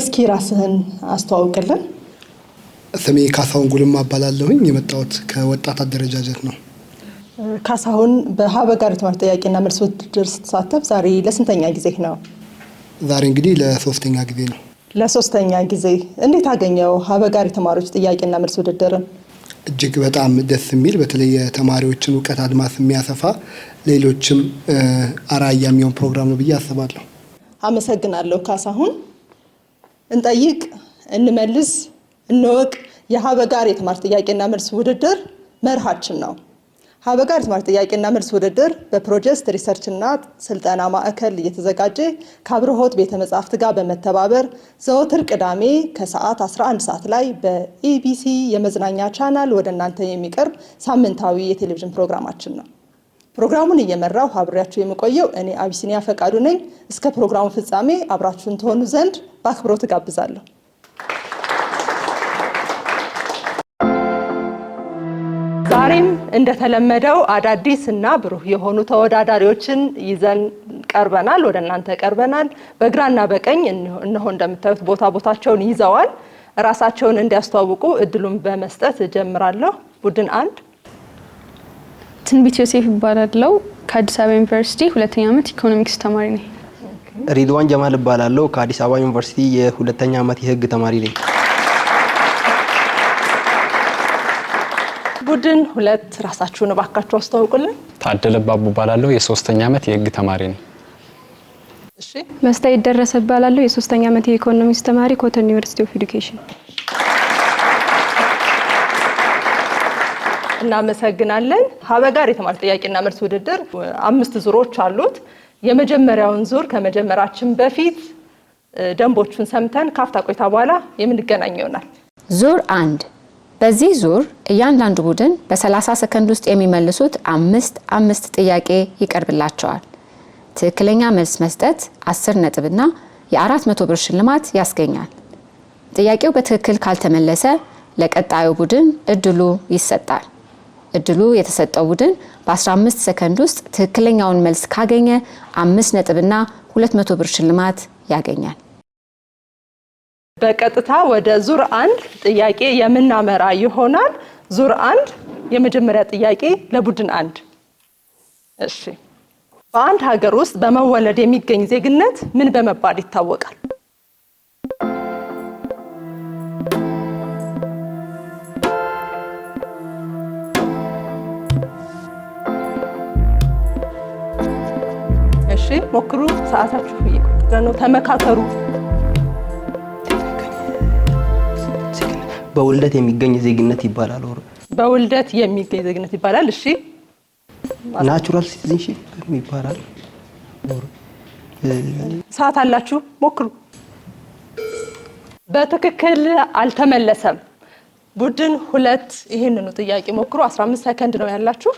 እስኪ ራስህን አስተዋውቅልን። ስሜ ካሳሁን ጉልማ እባላለሁኝ። የመጣሁት ከወጣት አደረጃጀት ነው። ካሳሁን በሀበጋር የትምህርት ጥያቄና መልስ ውድድር ስትሳተፍ ዛሬ ለስንተኛ ጊዜ ነው? ዛሬ እንግዲህ ለሶስተኛ ጊዜ ነው። ለሶስተኛ ጊዜ እንዴት አገኘው ሀበጋር የተማሪዎች ጥያቄና መልስ ውድድርን? እጅግ በጣም ደስ የሚል በተለይ የተማሪዎችን እውቀት አድማስ የሚያሰፋ ሌሎችም አርአያ የሚሆን ፕሮግራም ነው ብዬ አስባለሁ። አመሰግናለሁ ካሳሁን። እንጠይቅ፣ እንመልስ፣ እንወቅ የሀበጋር የትምህርት ጥያቄና መልስ ውድድር መርሃችን ነው። ሀበጋር የትምህርት ጥያቄና መልስ ውድድር በፕሮጀክት ሪሰርችና ስልጠና ማዕከል እየተዘጋጀ ከአብርሆት ቤተ መጻሕፍት ጋር በመተባበር ዘወትር ቅዳሜ ከሰዓት 11 ሰዓት ላይ በኢቢሲ የመዝናኛ ቻናል ወደ እናንተ የሚቀርብ ሳምንታዊ የቴሌቪዥን ፕሮግራማችን ነው። ፕሮግራሙን እየመራው አብሬያችሁ የምቆየው እኔ አቢሲኒያ ፈቃዱ ነኝ። እስከ ፕሮግራሙ ፍጻሜ አብራችሁን ትሆኑ ዘንድ በአክብሮት ጋብዛለሁ። ዛሬም እንደተለመደው አዳዲስ እና ብሩህ የሆኑ ተወዳዳሪዎችን ይዘን ቀርበናል፣ ወደ እናንተ ቀርበናል። በግራና በቀኝ እነሆ እንደምታዩት ቦታቸውን ይዘዋል። ራሳቸውን እንዲያስተዋውቁ እድሉን በመስጠት ጀምራለሁ። ቡድን 1 ትንቢት ዮሴፍ ይባላልው ከአዲስ አበባ ዩኒቨርሲቲ ሁለተኛ ዓመት ኢኮኖሚክስ ተማሪ ነኝ። ሪድዋን ጀማል ይባላልው ከአዲስ አበባ ዩኒቨርሲቲ የሁለተኛ ዓመት የህግ ተማሪ ነኝ። ቡድን 2 ራሳችሁን ባካችሁ አስተዋውቁልን። ታደለ ባቡ ይባላልው የሶስተኛ ዓመት የህግ ተማሪ ነኝ። እሺ። መስታየት ደረሰ ይባላልው የሶስተኛ ዓመት የኢኮኖሚክስ ተማሪ ኮተን ዩኒቨርሲቲ ኦፍ ኤዱኬሽን። እናመሰግናለን። ሀበጋር የትምህርት ጥያቄና መልስ ውድድር 5 ዙሮች አሉት። የመጀመሪያውን ዙር ከመጀመራችን በፊት ደንቦቹን ሰምተን ካፍታ ቆይታ በኋላ የምንገናኝ ይሆናል። ዙር 1 በዚህ ዙር እያንዳንዱ ቡድን በ30 ሰከንድ ውስጥ የሚመልሱት 5 ጥያቄ ይቀርብላቸዋል። ትክክለኛ መልስ መስጠት 10 ነጥብና የ400 ብር ሽልማት ያስገኛል። ጥያቄው በትክክል ካልተመለሰ ለቀጣዩ ቡድን እድሉ ይሰጣል። እድሉ የተሰጠው ቡድን በ15 ሰከንድ ውስጥ ትክክለኛውን መልስ ካገኘ 5 ነጥብና 200 ብር ሽልማት ያገኛል። በቀጥታ ወደ ዙር 1 ጥያቄ የምናመራ ይሆናል። ዙር 1 የመጀመሪያ ጥያቄ ለቡድን 1። እሺ፣ በአንድ ሀገር ውስጥ በመወለድ የሚገኝ ዜግነት ምን በመባል ይታወቃል? እሺ፣ ሞክሩ። ሰዓታችሁ እየቆጠረ ነው። ተመካከሩ። በውልደት የሚገኝ ዜግነት ይባላል። በውልደት የሚገኝ ዜግነት ይባላል። እሺ፣ ናቹራል ሲቲዝንሺፕ ይባላል። ሰዓት አላችሁ፣ ሞክሩ። በትክክል አልተመለሰም። ቡድን 2 ይሄንኑ ጥያቄ ሞክሩ። 15 ሰከንድ ነው ያላችሁ።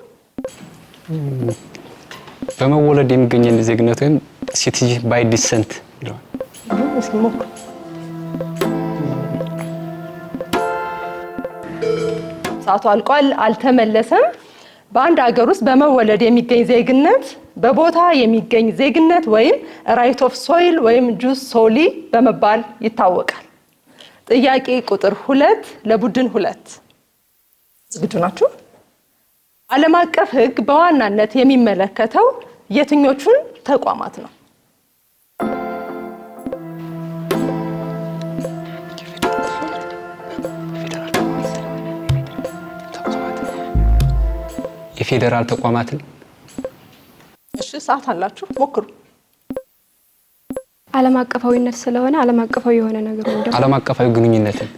በመወለድ የሚገኝ ዜግነት ወይም ሲቲዝንሺፕ ባይ ዲሰንት ይላል። እስኪ ሞክሩ። ሰዓቱ አልቋል፣ አልተመለሰም። በአንድ ሀገር ውስጥ በመወለድ የሚገኝ ዜግነት በቦታ የሚገኝ ዜግነት ወይም ራይት ኦፍ ሶይል ወይም ጁስ ሶሊ በመባል ይታወቃል። ጥያቄ ቁጥር 2 ለቡድን 2 ዝግጁ ናችሁ? ዓለም አቀፍ ሕግ በዋናነት የሚመለከተው የትኞቹን ተቋማት ነው? የፌደራል ተቋማትን። እሺ፣ ሰዓት አላችሁ፣ ሞክሩ። ዓለም አቀፋዊነት ስለሆነ ዓለም አቀፋዊ የሆነ ነገር ነው። ዓለም አቀፋዊ ግንኙነትን።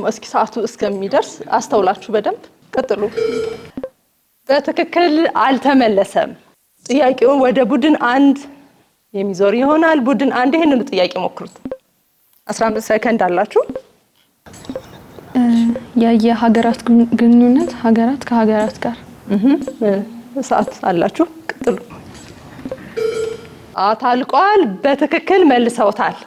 እስኪ ሰዓቱ እስከሚደርስ አስተውላችሁ በደንብ ቀጥሉ። በትክክል አልተመለሰም። ጥያቄውን ወደ ቡድን 1 የሚዞር ይሆናል። ቡድን 1 ይሄንኑ ጥያቄ ሞክሩት። 15 ሰከንድ አላችሁ። የሀገራት ግንኙነት ሀገራት ከሀገራት ጋር። ሰዓት አላችሁ፣ ቀጥሉ። አታልቋል። በትክክል መልሰውታል።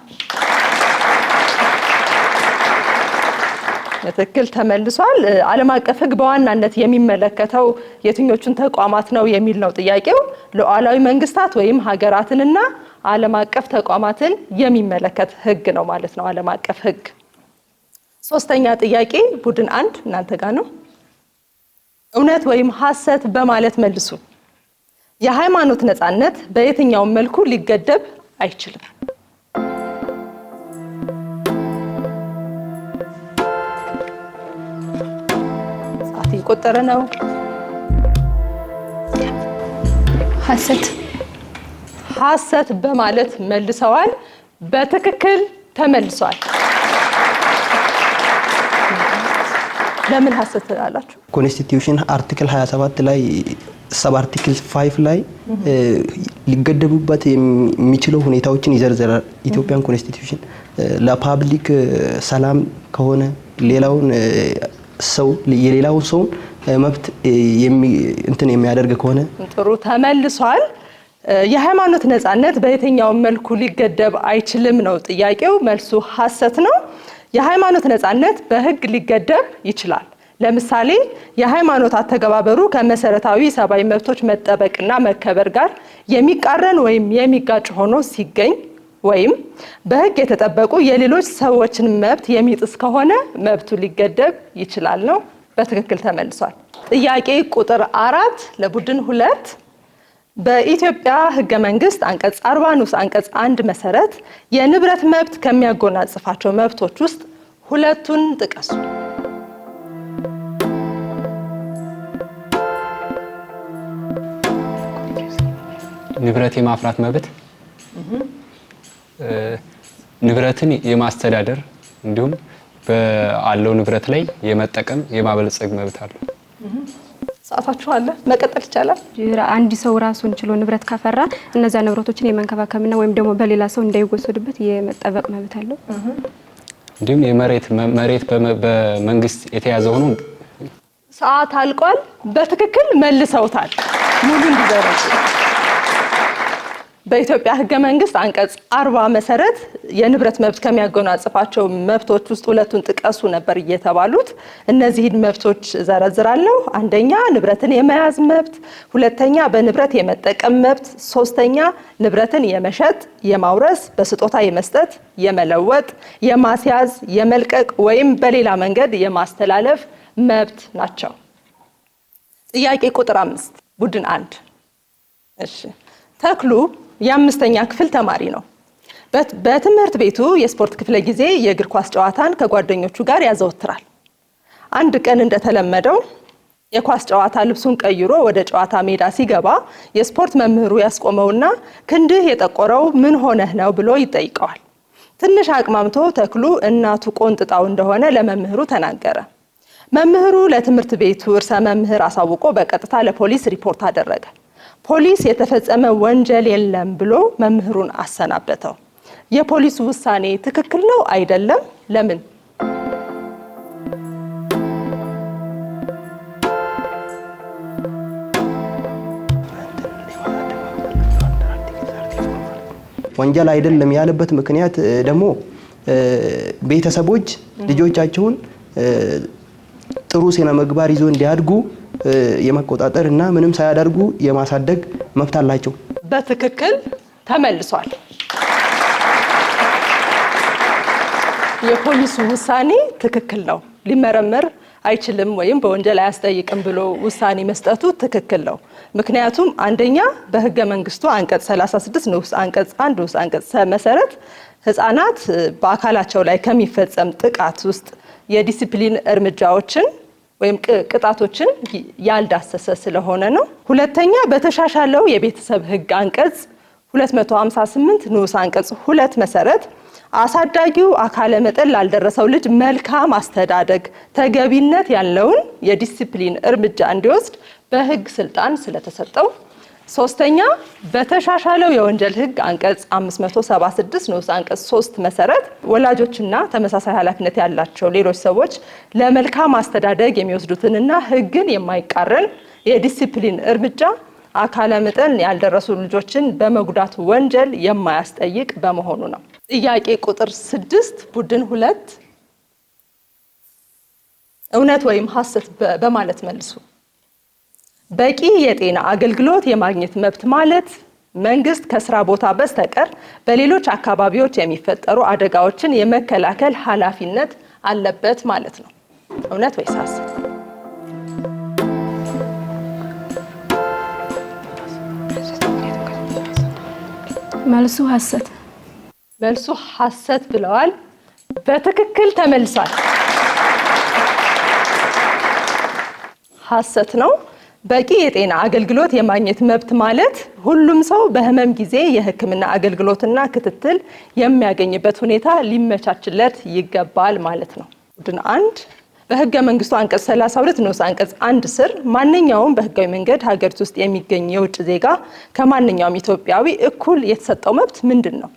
በትክክል ተመልሷል። ዓለም አቀፍ ሕግ በዋናነት የሚመለከተው የትኞቹን ተቋማት ነው የሚል ነው ጥያቄው። ሉዓላዊ መንግስታት ወይም ሀገራትንና ዓለም አቀፍ ተቋማትን የሚመለከት ሕግ ነው ማለት ነው ዓለም አቀፍ ሕግ። ሶስተኛ ጥያቄ ቡድን 1 እናንተ ጋር ነው። እውነት ወይም ሐሰት በማለት መልሱ። የሃይማኖት ነፃነት በየትኛውም መልኩ ሊገደብ አይችልም። ሰዓት እየቆጠረ ነው። ሐሰት ሐሰት በማለት መልሰዋል። በትክክል ተመልሷል። ለምን ሐሰት አላችሁ? ኮንስቲቲዩሽን አርቲክል 27 ላይ ሰብ አርቲክል 5 ላይ ሊገደቡበት የሚችለው ሁኔታዎችን ይዘርዝራል። ኢትዮጵያን ኮንስቲቲዩሽን ለፓብሊክ ሰላም ከሆነ ሌላውን ሰው የሌላውን ሰው መብት እንትን የሚያደርግ ከሆነ ጥሩ ተመልሷል። የሃይማኖት ነፃነት በየትኛውም መልኩ ሊገደብ አይችልም ነው ጥያቄው። መልሱ ሐሰት ነው። የሃይማኖት ነፃነት በሕግ ሊገደብ ይችላል። ለምሳሌ የሃይማኖት አተገባበሩ ከመሰረታዊ ሰብአዊ መብቶች መጠበቅና መከበር ጋር የሚቃረን ወይም የሚጋጭ ሆኖ ሲገኝ ወይም በሕግ የተጠበቁ የሌሎች ሰዎችን መብት የሚጥስ ከሆነ መብቱ ሊገደብ ይችላል ነው። በትክክል ተመልሷል። ጥያቄ ቁጥር 4 ለቡድን 2 በኢትዮጵያ ሕገ መንግስት አንቀጽ 40 ንዑስ አንቀጽ 1 መሰረት የንብረት መብት ከሚያጎናጽፋቸው መብቶች ውስጥ ሁለቱን ጥቀሱ። ንብረት የማፍራት መብት፣ ንብረትን የማስተዳደር እንዲሁም በአለው ንብረት ላይ የመጠቀም የማበልጸግ መብት አለው። ሰዓታችሁ አለ፣ መቀጠል ይቻላል። አንድ ሰው ራሱን ችሎ ንብረት ካፈራ እነዛ ንብረቶችን የመንከባከብና ወይም ደግሞ በሌላ ሰው እንዳይወሰዱበት የመጠበቅ መብት አለው። እንዲሁም መሬት በመንግስት የተያዘ ሆኖ ሰዓት አልቋል። በትክክል መልሰውታል። ሙሉ እንዲደረሱ በኢትዮጵያ ሕገ መንግስት አንቀጽ 40 መሰረት የንብረት መብት ከሚያጎናጽፋቸው መብቶች ውስጥ ሁለቱን ጥቀሱ ነበር እየተባሉት። እነዚህን መብቶች ዘረዝራለሁ። አንደኛ ንብረትን የመያዝ መብት፣ ሁለተኛ በንብረት የመጠቀም መብት፣ ሶስተኛ ንብረትን የመሸጥ፣ የማውረስ፣ በስጦታ የመስጠት፣ የመለወጥ፣ የማስያዝ፣ የመልቀቅ ወይም በሌላ መንገድ የማስተላለፍ መብት ናቸው። ጥያቄ ቁጥር 5 ቡድን 1 እሺ። ተክሉ የ5ኛ ክፍል ተማሪ ነው። በትምህርት ቤቱ የስፖርት ክፍለ ጊዜ የእግር ኳስ ጨዋታን ከጓደኞቹ ጋር ያዘወትራል። አንድ ቀን እንደተለመደው የኳስ ጨዋታ ልብሱን ቀይሮ ወደ ጨዋታ ሜዳ ሲገባ የስፖርት መምህሩ ያስቆመውና ክንድህ የጠቆረው ምን ሆነህ ነው ብሎ ይጠይቀዋል። ትንሽ አቅማምቶ ተክሉ እናቱ ቆንጥጣው እንደሆነ ለመምህሩ ተናገረ። መምህሩ ለትምህርት ቤቱ ርዕሰ መምህር አሳውቆ በቀጥታ ለፖሊስ ሪፖርት አደረገ። ፖሊስ የተፈጸመ ወንጀል የለም ብሎ መምህሩን አሰናበተው። የፖሊሱ ውሳኔ ትክክል ነው አይደለም? ለምን? ወንጀል አይደለም ያለበት ምክንያት ደግሞ ቤተሰቦች ልጆቻቸውን ጥሩ ስነ ምግባር ይዞ እንዲያድጉ የመቆጣጠር እና ምንም ሳያደርጉ የማሳደግ መብት አላቸው። በትክክል ተመልሷል። የፖሊሱ ውሳኔ ትክክል ነው። ሊመረመር አይችልም ወይም በወንጀል አያስጠይቅም ብሎ ውሳኔ መስጠቱ ትክክል ነው። ምክንያቱም አንደኛ በሕገ መንግስቱ አንቀጽ 36 ንዑስ አንቀጽ 1 ንዑስ አንቀጽ መሰረት ህፃናት በአካላቸው ላይ ከሚፈጸም ጥቃት ውስጥ የዲሲፕሊን እርምጃዎችን ወይም ቅጣቶችን ያልዳሰሰ ስለሆነ ነው። ሁለተኛ በተሻሻለው የቤተሰብ ሕግ አንቀጽ 258 ንዑስ አንቀጽ 2 መሰረት አሳዳጊው አካለ መጠን ላልደረሰው ልጅ መልካም አስተዳደግ ተገቢነት ያለውን የዲሲፕሊን እርምጃ እንዲወስድ በሕግ ስልጣን ስለተሰጠው። ሶስተኛ በተሻሻለው የወንጀል ሕግ አንቀጽ 576 ንዑስ አንቀጽ 3 መሰረት ወላጆችና ተመሳሳይ ኃላፊነት ያላቸው ሌሎች ሰዎች ለመልካም አስተዳደግ የሚወስዱትንና ሕግን የማይቃረን የዲሲፕሊን እርምጃ አካለ መጠን ያልደረሱ ልጆችን በመጉዳት ወንጀል የማያስጠይቅ በመሆኑ ነው። ጥያቄ ቁጥር 6 ቡድን 2 እውነት ወይም ሐሰት በማለት መልሱ። በቂ የጤና አገልግሎት የማግኘት መብት ማለት መንግስት ከስራ ቦታ በስተቀር በሌሎች አካባቢዎች የሚፈጠሩ አደጋዎችን የመከላከል ኃላፊነት አለበት ማለት ነው። እውነት ወይስ ሐሰት? መልሱ ሐሰት። መልሱ ሐሰት ብለዋል። በትክክል ተመልሷል። ሐሰት ነው። በቂ የጤና አገልግሎት የማግኘት መብት ማለት ሁሉም ሰው በህመም ጊዜ የሕክምና አገልግሎትና ክትትል የሚያገኝበት ሁኔታ ሊመቻችለት ይገባል ማለት ነው። ቡድን 1 በህገ መንግስቱ አንቀጽ 32 ንዑስ አንቀጽ 1 ስር ማንኛውም በህጋዊ መንገድ ሀገሪቱ ውስጥ የሚገኝ የውጭ ዜጋ ከማንኛውም ኢትዮጵያዊ እኩል የተሰጠው መብት ምንድን ነው?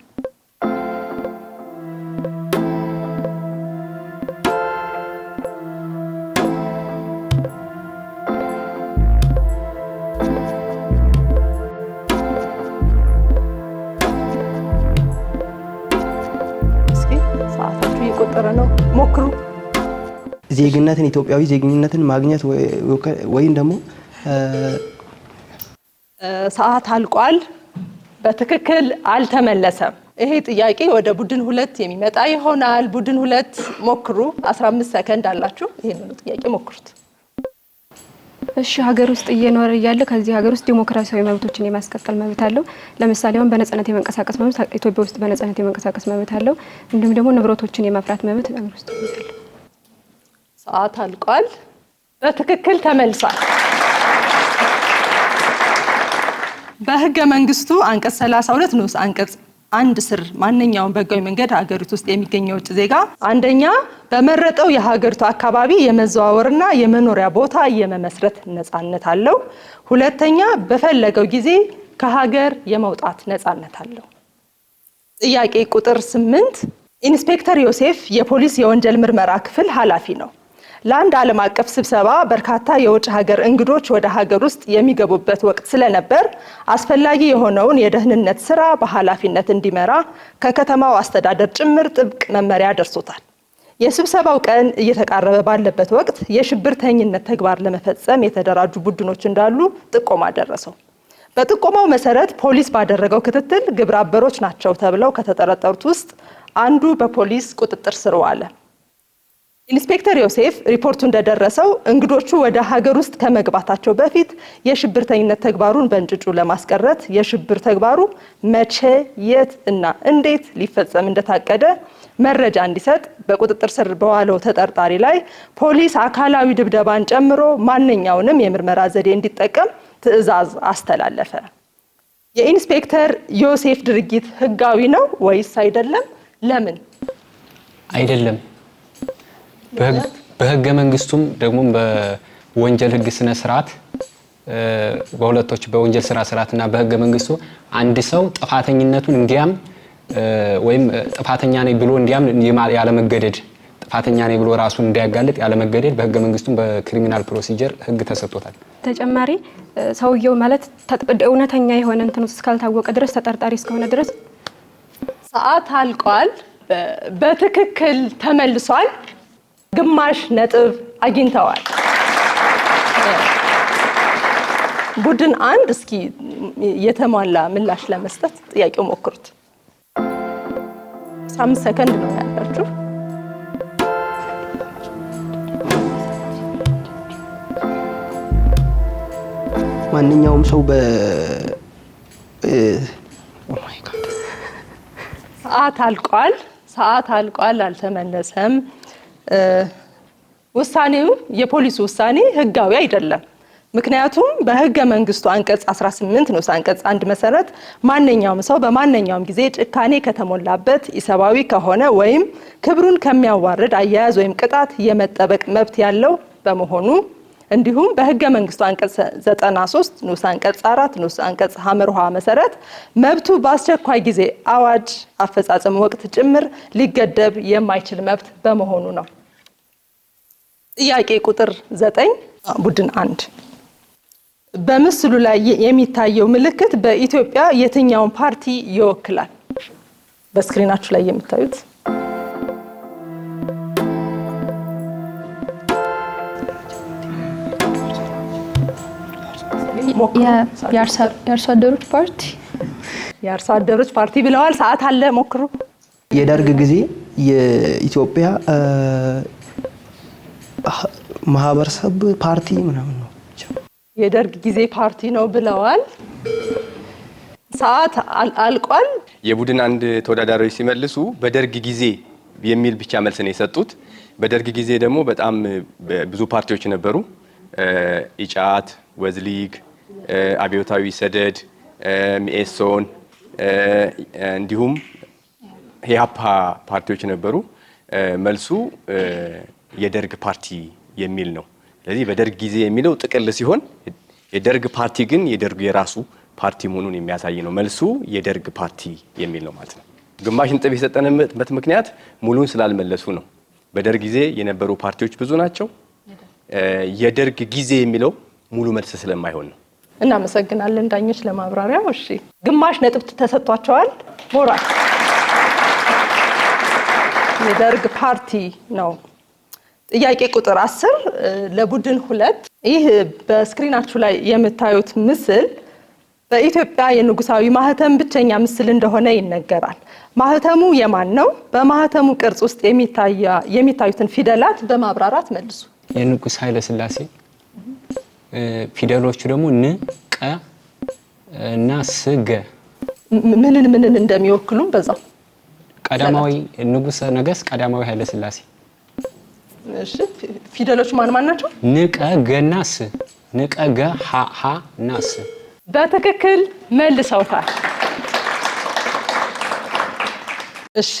ሞክሩ። ዜግነትን ኢትዮጵያዊ ዜግነትን ማግኘት ወይም ደግሞ ሰዓት አልቋል። በትክክል አልተመለሰም። ይሄ ጥያቄ ወደ ቡድን 2 የሚመጣ ይሆናል። ቡድን 2 ሞክሩ። 15 ሰከንድ አላችሁ። ይሄንን ጥያቄ ሞክሩት። እሺ፣ ሀገር ውስጥ እየኖረ እያለ ከዚህ ሀገር ውስጥ ዲሞክራሲያዊ መብቶችን የማስቀጠል መብት አለው። ለምሳሌ አሁን በነጻነት የመንቀሳቀስ መብት ኢትዮጵያ ውስጥ በነጻነት የመንቀሳቀስ መብት አለው። እንዲሁም ደግሞ ንብረቶችን የማፍራት መብት ሀገር ውስጥ አለው። ሰዓት አልቋል። በትክክል ተመልሷል። በህገ መንግስቱ አንቀጽ 32 ንዑስ አንቀጽ 1 ስር ማንኛውም በህጋዊ መንገድ ሀገሪቱ ውስጥ የሚገኝ የውጭ ዜጋ አንደኛ በመረጠው የሀገሪቱ አካባቢ የመዘዋወርና የመኖሪያ ቦታ የመመስረት ነፃነት አለው። ሁለተኛ በፈለገው ጊዜ ከሀገር የመውጣት ነፃነት አለው። ጥያቄ ቁጥር 8 ኢንስፔክተር ዮሴፍ የፖሊስ የወንጀል ምርመራ ክፍል ኃላፊ ነው። ለአንድ ዓለም አቀፍ ስብሰባ በርካታ የውጭ ሀገር እንግዶች ወደ ሀገር ውስጥ የሚገቡበት ወቅት ስለነበር አስፈላጊ የሆነውን የደህንነት ስራ በኃላፊነት እንዲመራ ከከተማው አስተዳደር ጭምር ጥብቅ መመሪያ ደርሶታል። የስብሰባው ቀን እየተቃረበ ባለበት ወቅት የሽብርተኝነት ተግባር ለመፈጸም የተደራጁ ቡድኖች እንዳሉ ጥቆማ ደረሰው። በጥቆማው መሰረት ፖሊስ ባደረገው ክትትል ግብረ አበሮች ናቸው ተብለው ከተጠረጠሩት ውስጥ አንዱ በፖሊስ ቁጥጥር ስር ዋለ። ኢንስፔክተር ዮሴፍ ሪፖርቱ እንደደረሰው እንግዶቹ ወደ ሀገር ውስጥ ከመግባታቸው በፊት የሽብርተኝነት ተግባሩን በእንጭጩ ለማስቀረት የሽብር ተግባሩ መቼ፣ የት እና እንዴት ሊፈጸም እንደታቀደ መረጃ እንዲሰጥ በቁጥጥር ስር በዋለው ተጠርጣሪ ላይ ፖሊስ አካላዊ ድብደባን ጨምሮ ማንኛውንም የምርመራ ዘዴ እንዲጠቀም ትዕዛዝ አስተላለፈ። የኢንስፔክተር ዮሴፍ ድርጊት ህጋዊ ነው ወይስ አይደለም? ለምን? አይደለም። በህገ መንግስቱም ደግሞ በወንጀል ህግ ስነ ስርዓት በሁለቶች በወንጀል ስራ ስርዓትና በህገ መንግስቱ አንድ ሰው ጥፋተኝነቱን እንዲያም ወይም ጥፋተኛ ነኝ ብሎ እንዲያም ያለመገደድ ጥፋተኛ ነኝ ብሎ ራሱን እንዲያጋልጥ ያለመገደድ በህገ መንግስቱም በክሪሚናል ፕሮሲጀር ህግ ተሰጥቶታል። ተጨማሪ ሰውየው ማለት እውነተኛ የሆነ እንትን እስካልታወቀ ድረስ ተጠርጣሪ እስከሆነ ድረስ ሰዓት አልቋል። በትክክል ተመልሷል። ግማሽ ነጥብ አግኝተዋል። ቡድን 1 እስኪ የተሟላ ምላሽ ለመስጠት ጥያቄው ሞክሩት። 15 ሰከንድ ነው ያላችሁ። ማንኛውም ሰው ሰዓት አልቋል። ሰዓት አልቋል። አልተመለሰም። ውሳኔው የፖሊስ ውሳኔ ህጋዊ አይደለም። ምክንያቱም በህገ መንግስቱ አንቀጽ 18 ንዑስ አንቀጽ 1 መሰረት ማንኛውም ሰው በማንኛውም ጊዜ ጭካኔ ከተሞላበት ኢሰብአዊ ከሆነ ወይም ክብሩን ከሚያዋርድ አያያዝ ወይም ቅጣት የመጠበቅ መብት ያለው በመሆኑ እንዲሁም በህገ መንግስቱ አንቀጽ 93 ንዑስ አንቀጽ 4 ንዑስ አንቀጽ ሐመርሃ መሰረት መብቱ በአስቸኳይ ጊዜ አዋጅ አፈጻጸም ወቅት ጭምር ሊገደብ የማይችል መብት በመሆኑ ነው። ጥያቄ ቁጥር 9 ቡድን 1 በምስሉ ላይ የሚታየው ምልክት በኢትዮጵያ የትኛውን ፓርቲ ይወክላል? በስክሪናችሁ ላይ የምታዩት የአርሶ አደሮች ፓርቲ የአርሶ አደሮች ፓርቲ ብለዋል። ሰዓት አለ፣ ሞክሩ። የደርግ ጊዜ የኢትዮጵያ ማህበረሰብ ፓርቲ ምናምን ነው። የደርግ ጊዜ ፓርቲ ነው ብለዋል። ሰዓት አልቋል። የቡድን አንድ ተወዳዳሪዎች ሲመልሱ በደርግ ጊዜ የሚል ብቻ መልስ ነው የሰጡት። በደርግ ጊዜ ደግሞ በጣም ብዙ ፓርቲዎች ነበሩ። ኢጫት፣ ወዝሊግ፣ አብዮታዊ ሰደድ፣ ሚኤሶን እንዲሁም ሄሃፓ ፓርቲዎች ነበሩ። መልሱ የደርግ ፓርቲ የሚል ነው። ስለዚህ በደርግ ጊዜ የሚለው ጥቅል ሲሆን የደርግ ፓርቲ ግን የደርግ የራሱ ፓርቲ መሆኑን የሚያሳይ ነው። መልሱ የደርግ ፓርቲ የሚል ነው ማለት ነው። ግማሽ ነጥብ የሰጠንበት ምክንያት ሙሉን ስላልመለሱ ነው። በደርግ ጊዜ የነበሩ ፓርቲዎች ብዙ ናቸው። የደርግ ጊዜ የሚለው ሙሉ መልስ ስለማይሆን ነው። እናመሰግናለን ዳኞች ለማብራሪያው። እሺ ግማሽ ነጥብ ተሰጥቷቸዋል። ሞራል የደርግ ፓርቲ ነው። ጥያቄ ቁጥር 10 ለቡድን 2። ይህ በስክሪናችሁ ላይ የምታዩት ምስል በኢትዮጵያ የንጉሳዊ ማህተም ብቸኛ ምስል እንደሆነ ይነገራል። ማህተሙ የማን ነው? በማህተሙ ቅርጽ ውስጥ የሚታዩትን ፊደላት በማብራራት መልሱ። የንጉስ ኃይለ ሥላሴ ፊደሎቹ ደግሞ ን፣ ቀ እና ስ፣ ገ ምንን እንደሚወክሉም በዛው ቀዳማዊ ንጉስ ነገስ ቀዳማዊ ኃይለ ሥላሴ። እሺ ፊደሎቹ ማን ናቸው? ን፣ ቀ፣ ገ እና ስ። ን፣ ቀ፣ ገ፣ ሀ እና ስ። በትክክል መልሰውታል። እሺ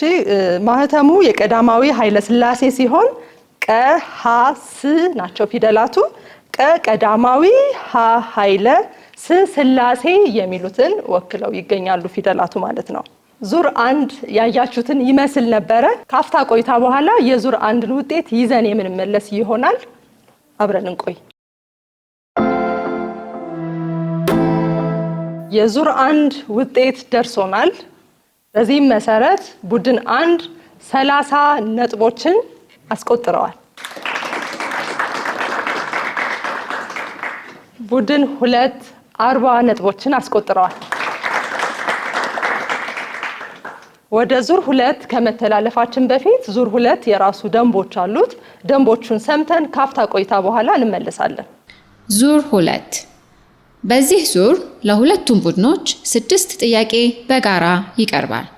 ማህተሙ የቀዳማዊ ኃይለ ሥላሴ ሲሆን ቀ፣ ሀ፣ ስ ናቸው ፊደላቱ። ቀ ቀዳማዊ፣ ሀ ኃይለ፣ ስ ሥላሴ የሚሉትን ወክለው ይገኛሉ ፊደላቱ ማለት ነው። ዙር 1 ያያችሁትን ይመስል ነበረ። ካፍታ ቆይታ በኋላ የዙር 1ን ውጤት ይዘን የምንመለስ ይሆናል። አብረን እንቆይ። የዙር 1 ውጤት ደርሶናል። በዚህም መሰረት ቡድን 1 30 ነጥቦችን አስቆጥረዋል። ቡድን 2 40 ነጥቦችን አስቆጥረዋል። ወደ ዙር 2 ከመተላለፋችን በፊት ዙር 2 የራሱ ደንቦች አሉት። ደንቦቹን ሰምተን ካፍታ ቆይታ በኋላ እንመለሳለን። ዙር 2። በዚህ ዙር ለሁለቱም ቡድኖች 6 ጥያቄ በጋራ ይቀርባል።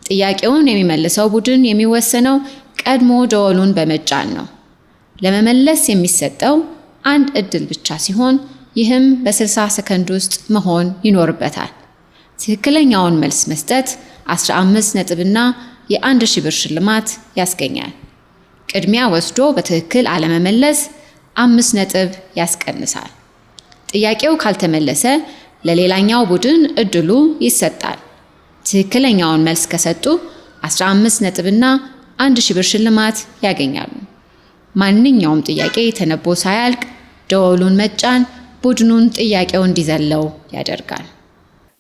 ጥያቄውን የሚመልሰው ቡድን የሚወሰነው ቀድሞ ደወሉን በመጫን ነው። ለመመለስ የሚሰጠው አንድ እድል ብቻ ሲሆን ይህም በ60 ሰከንድ ውስጥ መሆን ይኖርበታል። ትክክለኛውን መልስ መስጠት 15 ነጥብና የ1000 ብር ሽልማት ያስገኛል። ቅድሚያ ወስዶ በትክክል አለመመለስ 5 ነጥብ ያስቀንሳል። ጥያቄው ካልተመለሰ ለሌላኛው ቡድን እድሉ ይሰጣል። ትክክለኛውን መልስ ከሰጡ 15 ነጥብና 1000 ብር ሽልማት ያገኛሉ። ማንኛውም ጥያቄ ተነቦ ሳያልቅ ደወሉን መጫን ቡድኑን ጥያቄው እንዲዘለው ያደርጋል።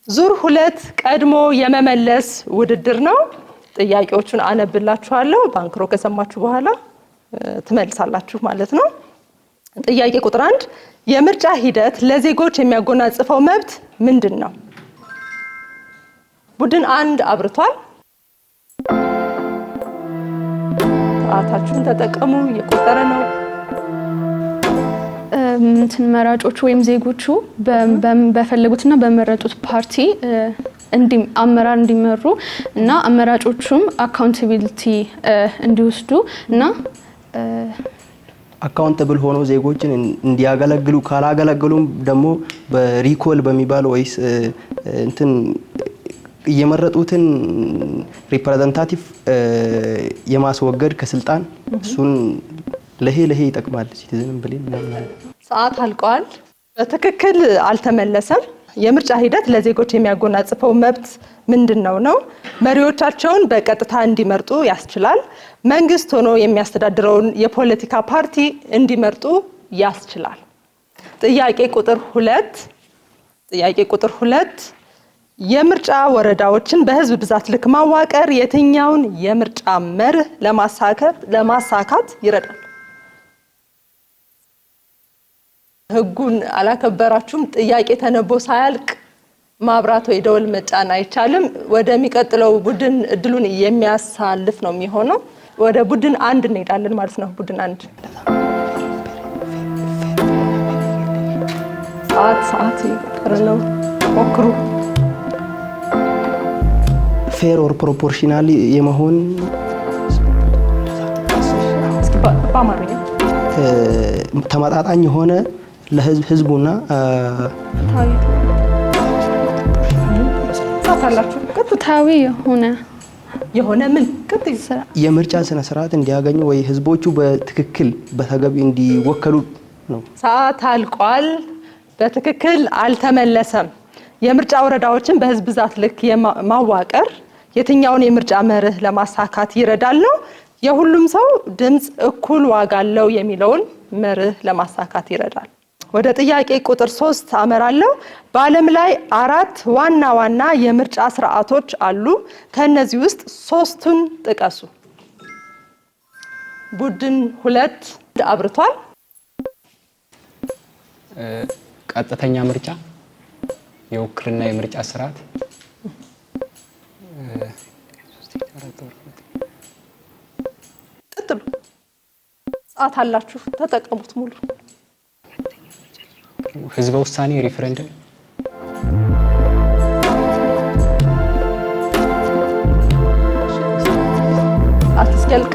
ዙር 2 ቀድሞ የመመለስ ውድድር ነው። ጥያቄዎቹን አነብላችኋለሁ። ባንክሮ ከሰማችሁ በኋላ ትመልሳላችሁ ማለት ነው። ጥያቄ ቁጥር 1 የምርጫ ሂደት ለዜጎች የሚያጎናጽፈው መብት ምንድን ነው? ቡድን 1 አብርቷል። ሰዓታችሁን ተጠቀሙ። እየቆጠረ ነው። መራጮቹ ወይም ዜጎቹ በፈለጉትና በመረጡት ፓርቲ አመራር እንዲመሩ እና አመራጮቹም አካውንታቢሊቲ እንዲወስዱ እና አካውንታብል ሆኖ ዜጎችን እንዲያገለግሉ ካላገለግሉም ደግሞ በሪኮል በሚባለው ወይስ እንትን የመረጡትን ሪፕሬዘንታቲቭ የማስወገድ ከስልጣን እሱን ለሄ ይጠቅማል። ሲቲዝን ብሌን ምናምን ሰዓት አልቋል። በትክክል አልተመለሰም። የምርጫ ሂደት ለዜጎች የሚያጎናጽፈው መብት ምንድነው ነው? መሪዎቻቸውን በቀጥታ እንዲመርጡ ያስችላል። መንግስት ሆኖ የሚያስተዳድረውን የፖለቲካ ፓርቲ እንዲመርጡ ያስችላል። ጥያቄ ቁጥር 2 የምርጫ ወረዳዎችን በህዝብ ብዛት ልክ ማዋቀር የትኛውን የምርጫ መርህ ለማሳካት ይረዳል? ህጉን አላከበራችሁም። ጥያቄ ተነቦ ሳያልቅ ማብራት ወይ ደወል መጫን አይቻልም። ወደሚቀጥለው ቡድን እድሉን የሚያሳልፍ ነው የሚሆነው። ወደ ቡድን 1 እንሄዳለን ማለት ነው። ቡድን 1 ሰዓት ይቀርነው ሞክሩ። ፌር ኦር ፕሮፖርሽናል የመሆን በአማርኛ ተመጣጣኝ የሆነ ለህዝቡና ሳታላችሁ ቀጥታዊ የሆነ ምን የምርጫ ስነ ስርዓት እንዲያገኙ ወይ ህዝቦቹ በትክክል በተገቢ እንዲወከሉ ነው። ሰዓት አልቋል። በትክክል አልተመለሰም። የምርጫ ወረዳዎችን በህዝብ ብዛት ልክ ማዋቀር የትኛውን የምርጫ መርህ ለማሳካት ይረዳል ነው። የሁሉም ሰው ድምጽ እኩል ዋጋ አለው የሚለውን መርህ ለማሳካት ይረዳል። ወደ ጥያቄ ቁጥር 3 አመራለሁ። በዓለም ላይ 4 ዋና ዋና የምርጫ ስርዓቶች አሉ። ከነዚህ ውስጥ 3ቱን ጥቀሱ። ቡድን 2 አብርቷል። ቀጥተኛ ምርጫ፣ የውክልና የምርጫ ስርዓት፣ ቀጥሉ። ሰዓት አላችሁ፣ ተጠቀሙት ሙሉ። ህዝበ ውሳኔ ሪፈረንደም፣ አትስያልቅ።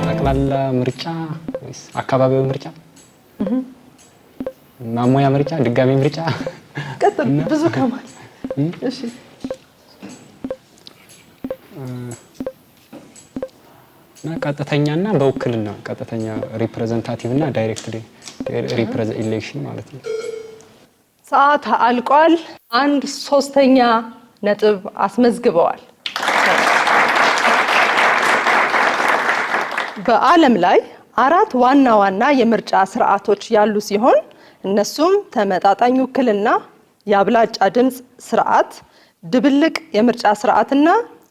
ጠቅላላ ምርጫ ወይስ አካባቢያዊ ምርጫ? ማሞያ ምርጫ፣ ድጋሚ ምርጫ። ቀጥሉ። ብዙ ከማል እሺ እና ቀጥተኛና በውክልና ቀጥተኛ ሪፕሬዘንታቲቭ እና ዳይሬክት ኢሌክሽን ማለት ነው። ሰዓት አልቋል። 1/3 ነጥብ አስመዝግበዋል። በዓለም ላይ 4 ዋና ዋና የምርጫ ስርዓቶች ያሉ ሲሆን እነሱም ተመጣጣኝ ውክልና፣ የአብላጫ ድምጽ ስርዓት፣ ድብልቅ የምርጫ ስርዓትና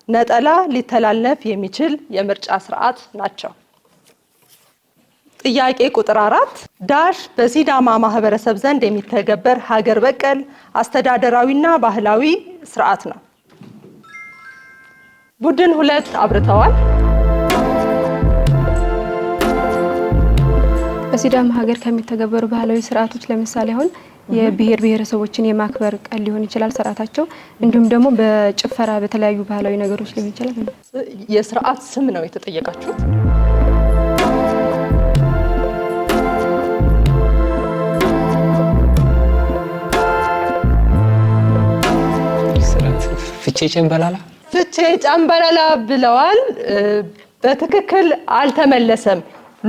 ነጠላ ሊተላለፍ የሚችል የምርጫ ስርዓት ናቸው። ጥያቄ ቁጥር 4 ዳሽ በሲዳማ ማህበረሰብ ዘንድ የሚተገበር ሀገር በቀል አስተዳደራዊና ባህላዊ ስርዓት ነው። ቡድን 2 አብርተዋል። በሲዳማ ሀገር ከሚተገበሩ ባህላዊ ስርዓቶች ለምሳሌ አሁን የብሔር ብሔረሰቦችን የማክበር ቀን ሊሆን ይችላል ስርዓታቸው። እንዲሁም ደግሞ በጭፈራ በተለያዩ ባህላዊ ነገሮች ሊሆን ይችላል። የስርዓት ስም ነው የተጠየቃችሁት። ፍቼ ጨምበላላ ፍቼ ጨምበላላ ብለዋል። በትክክል አልተመለሰም።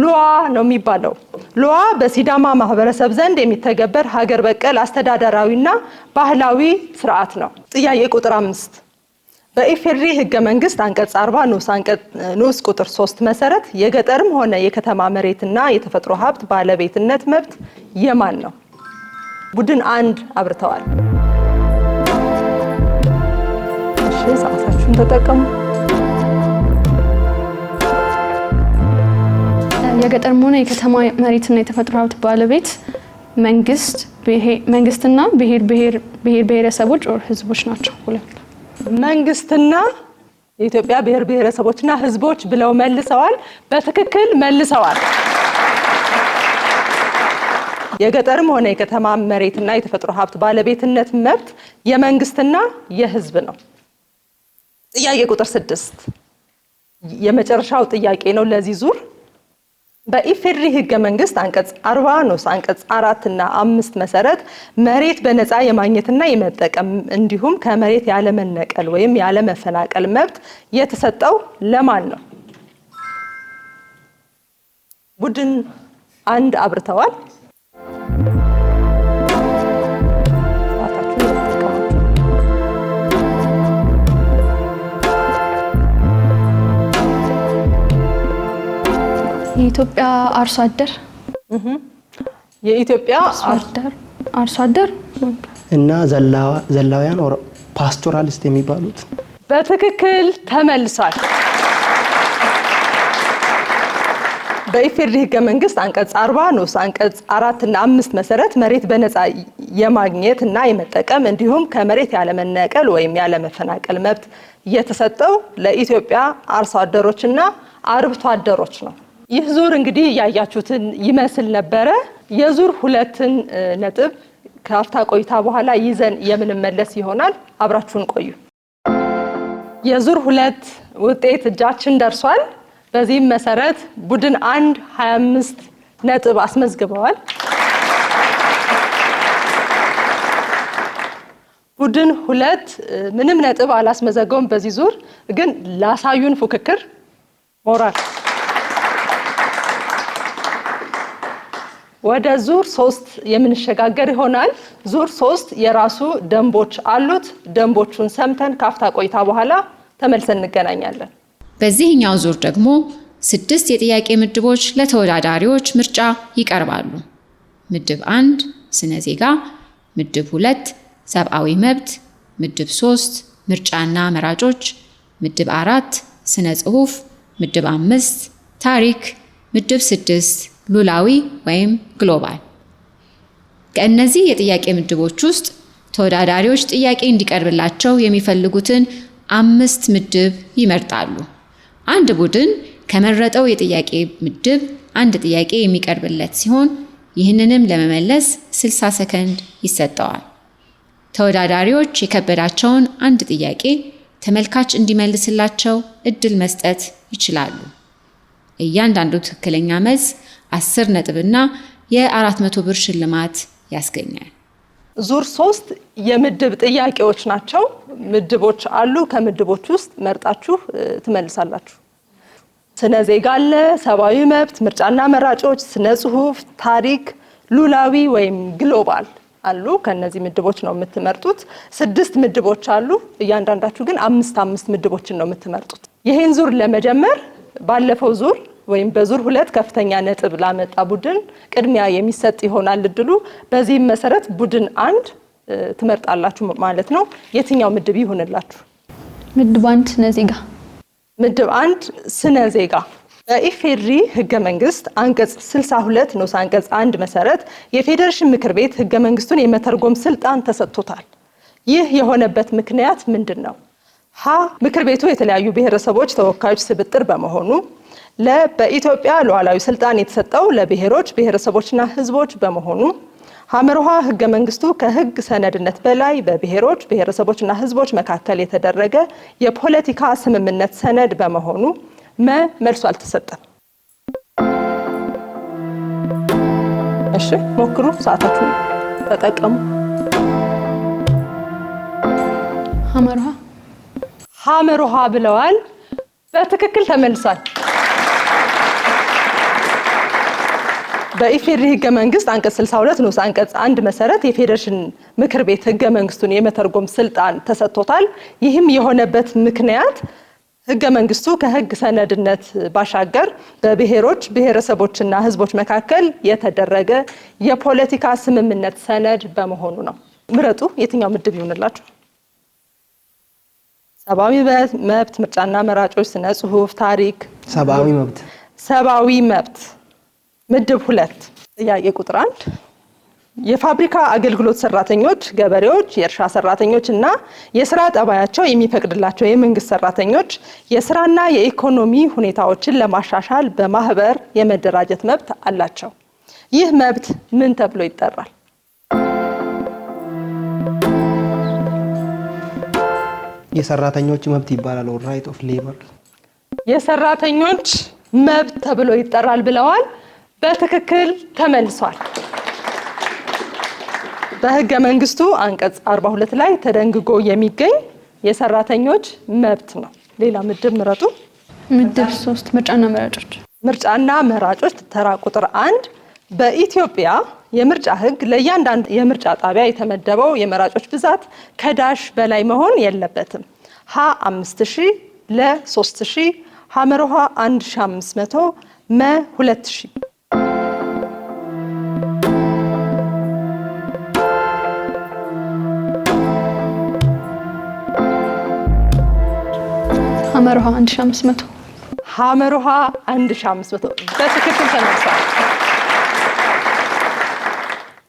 ሉዋ ነው የሚባለው። ሉዋ በሲዳማ ማህበረሰብ ዘንድ የሚተገበር ሀገር በቀል አስተዳደራዊና ባህላዊ ስርዓት ነው። ጥያቄ ቁጥር 5 በኢፌድሪ ህገ መንግስት አንቀጽ 40 ንዑስ ቁጥር 3 መሰረት የገጠርም ሆነ የከተማ መሬትና የተፈጥሮ ሀብት ባለቤትነት መብት የማን ነው? ቡድን 1 አብርተዋል። እሺ ሰዓታችሁን ተጠቀሙ። የገጠርም ሆነ የከተማ መሬትና የተፈጥሮ ሀብት ባለቤት መንግስትና ብሔር ብሔረሰቦች ህዝቦች ናቸው። ሁለት መንግስትና የኢትዮጵያ ብሔር ብሔረሰቦችና ህዝቦች ብለው መልሰዋል። በትክክል መልሰዋል። የገጠርም ሆነ የከተማ መሬትና የተፈጥሮ ሀብት ባለቤትነት መብት የመንግስትና የህዝብ ነው። ጥያቄ ቁጥር 6 የመጨረሻው ጥያቄ ነው ለዚህ ዙር። በኢፌድሪ ህገ መንግስት አንቀጽ 40 ንዑስ አንቀጽ 4 እና 5 መሰረት መሬት በነፃ የማግኘትና የመጠቀም እንዲሁም ከመሬት ያለ መነቀል ወይም ያለ መፈናቀል መብት የተሰጠው ለማን ነው? ቡድን 1 አብርተዋል። የኢትዮጵያ አርሶ አደር የኢትዮጵያ አርሶ አደር እና ዘላውያን ኦር ፓስቶራሊስት የሚባሉት በትክክል ተመልሷል። በኢፌዴሪ ህገ መንግስት አንቀጽ 40 ንዑስ አንቀጽ 4 እና 5 መሰረት መሬት በነፃ የማግኘት እና የመጠቀም እንዲሁም ከመሬት ያለመነቀል ወይም ያለመፈናቀል መብት የተሰጠው ለኢትዮጵያ አርሶ አደሮችና አርብቶ አደሮች ነው። ይህ ዙር እንግዲህ ያያችሁትን ይመስል ነበረ። የዙር 2ን ነጥብ ከአፍታ ቆይታ በኋላ ይዘን የምንመለስ ይሆናል። አብራችሁን ቆዩ። የዙር 2 ውጤት እጃችን ደርሷል። በዚህም መሰረት ቡድን 1 25 ነጥብ አስመዝግበዋል። ቡድን 2 ምንም ነጥብ አላስመዘገቡም። በዚህ ዙር ግን ላሳዩን ፉክክር ሞራል። ወደ ዙር 3 የምንሸጋገር ይሆናል። ዙር 3 የራሱ ደንቦች አሉት። ደንቦቹን ሰምተን ካፍታ ቆይታ በኋላ ተመልሰን እንገናኛለን። በዚህኛው ዙር ደግሞ 6 የጥያቄ ምድቦች ለተወዳዳሪዎች ምርጫ ይቀርባሉ። ምድብ 1 ስነ ዜጋ፣ ምድብ 2 ሰብአዊ መብት፣ ምድብ 3 ምርጫና መራጮች፣ ምድብ 4 ስነ ጽሁፍ፣ ምድብ 5 ታሪክ፣ ምድብ 6 ሉላዊ ወይም ግሎባል። ከእነዚህ የጥያቄ ምድቦች ውስጥ ተወዳዳሪዎች ጥያቄ እንዲቀርብላቸው የሚፈልጉትን 5 ምድብ ይመርጣሉ። አንድ ቡድን ከመረጠው የጥያቄ ምድብ አንድ ጥያቄ የሚቀርብለት ሲሆን ይህንንም ለመመለስ 60 ሰከንድ ይሰጠዋል። ተወዳዳሪዎች የከበዳቸውን አንድ ጥያቄ ተመልካች እንዲመልስላቸው እድል መስጠት ይችላሉ። እያንዳንዱ ትክክለኛ መልስ 10 ነጥብና የ400 ብር ሽልማት ያስገኛል። ዙር 3 የምድብ ጥያቄዎች ናቸው። ምድቦች አሉ። ከምድቦች ውስጥ መርጣችሁ ትመልሳላችሁ። ስነ ዜጋ አለ፣ ሰብአዊ መብት፣ ምርጫና መራጮች፣ ስነ ጽሁፍ፣ ታሪክ፣ ሉላዊ ወይም ግሎባል አሉ። ከነዚህ ምድቦች ነው የምትመርጡት። 6 ምድቦች አሉ። እያንዳንዳችሁ ግን 5 ምድቦችን ነው የምትመርጡት። ይህን ዙር ለመጀመር ባለፈው ዙር ወይም በዙር 2 ከፍተኛ ነጥብ ላመጣ ቡድን ቅድሚያ የሚሰጥ ይሆናል እድሉ። በዚህም መሰረት ቡድን 1 ትመርጣላችሁ ማለት ነው። የትኛው ምድብ ይሆንላችሁ? ምድብ 1 ስነ ዜጋ። ምድብ 1 ስነ ዜጋ። በኢፌዴሪ ህገ መንግስት አንቀጽ 62 ንዑስ አንቀጽ 1 መሰረት የፌዴሬሽን ምክር ቤት ህገ መንግስቱን የመተርጎም ስልጣን ተሰጥቶታል። ይህ የሆነበት ምክንያት ምንድን ነው? ሀ ምክር ቤቱ የተለያዩ ብሔረሰቦች ተወካዮች ስብጥር በመሆኑ፣ በኢትዮጵያ ሉዓላዊ ስልጣን የተሰጠው ለብሔሮች ብሔረሰቦችና ህዝቦች በመሆኑ፣ ሐመርሃ ህገ መንግስቱ ከህግ ሰነድነት በላይ በብሔሮች ብሔረሰቦችና ህዝቦች መካከል የተደረገ የፖለቲካ ስምምነት ሰነድ በመሆኑ፣ መልሱ አልተሰጠም። እሺ ሞክሩ፣ ሰዓታችሁን ተጠቀሙ። ሐመርሃ ብለዋል። በትክክል ተመልሷል። በኢፌዴሪ ህገ መንግስት አንቀጽ 62 ንዑስ አንቀጽ 1 መሰረት የፌዴሬሽን ምክር ቤት ህገ መንግስቱን የመተርጎም ስልጣን ተሰጥቶታል። ይህም የሆነበት ምክንያት ህገ መንግስቱ ከህግ ሰነድነት ባሻገር በብሔሮች ብሔረሰቦችና ህዝቦች መካከል የተደረገ የፖለቲካ ስምምነት ሰነድ በመሆኑ ነው። ምረጡ። የትኛው ምድብ ይሆንላችሁ? ሰብአዊ መብት፣ ምርጫና መራጮች፣ ስነ ጽሁፍ፣ ታሪክ። ሰብአዊ መብት። ሰብአዊ መብት ምድብ 2 ጥያቄ ቁጥር 1 የፋብሪካ አገልግሎት ሰራተኞች፣ ገበሬዎች፣ የእርሻ ሰራተኞች እና የስራ ጠባያቸው የሚፈቅድላቸው የመንግስት ሰራተኞች የስራና የኢኮኖሚ ሁኔታዎችን ለማሻሻል በማህበር የመደራጀት መብት አላቸው። ይህ መብት ምን ተብሎ ይጠራል? የሰራተኞች መብት ይባላል። ራይት ኦፍ ሌበር። የሰራተኞች መብት ተብሎ ይጠራል ብለዋል። በትክክል ተመልሷል። በህገ መንግስቱ አንቀጽ 42 ላይ ተደንግጎ የሚገኝ የሰራተኞች መብት ነው። ሌላ ምድብ ምረጡ። ምድብ 3 ምርጫና መራጮች። ምርጫና መራጮች ተራ ቁጥር 1 በኢትዮጵያ የምርጫ ህግ ለእያንዳንዱ የምርጫ ጣቢያ የተመደበው የመራጮች ብዛት ከዳሽ በላይ መሆን የለበትም። ሀ 5000፣ ለ 3000፣ ሐመርሃ 1500፣ መ 2000። ሐመርሃ 1500። ሐመሮሃ 1500 በትክክል ተመልሷል።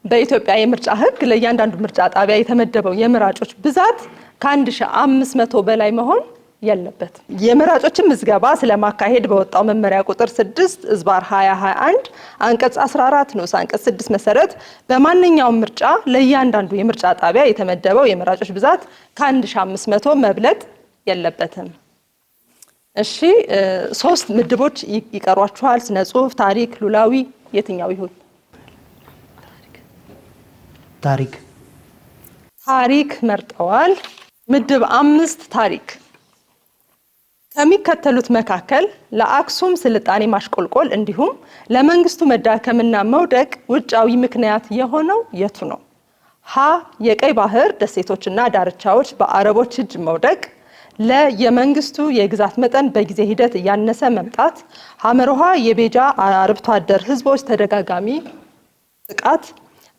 በኢትዮጵያ የምርጫ ሕግ ለእያንዳንዱ ምርጫ ጣቢያ የተመደበው የመራጮች ብዛት ከ1500 በላይ መሆን የለበትም። የመራጮችን ምዝገባ ስለማካሄድ በወጣው መመሪያ ቁጥር 6/2021 አንቀጽ 14 ንዑስ አንቀጽ 6 መሰረት በማንኛውም ምርጫ ለእያንዳንዱ የምርጫ ጣቢያ የተመደበው የመራጮች ብዛት ከ1500 መብለጥ የለበትም። እሺ 3 ምድቦች ይቀሯችኋል። ስነ ጽሁፍ፣ ታሪክ፣ ሉላዊ የትኛው ይሁን? ታሪክ መርጠዋል። ምድብ 5 ታሪክ። ከሚከተሉት መካከል ለአክሱም ስልጣኔ ማሽቆልቆል እንዲሁም ለመንግስቱ መዳከምና መውደቅ ውጫዊ ምክንያት የሆነው የቱ ነው? ሀ የቀይ ባህር ደሴቶችና ዳርቻዎች በአረቦች እጅ መውደቅ፣ ለ የመንግስቱ የግዛት መጠን በጊዜ ሂደት እያነሰ መምጣት፣ ሐመሮሃ የቤጃ አርብቶ አደር ህዝቦች ተደጋጋሚ ጥቃት፣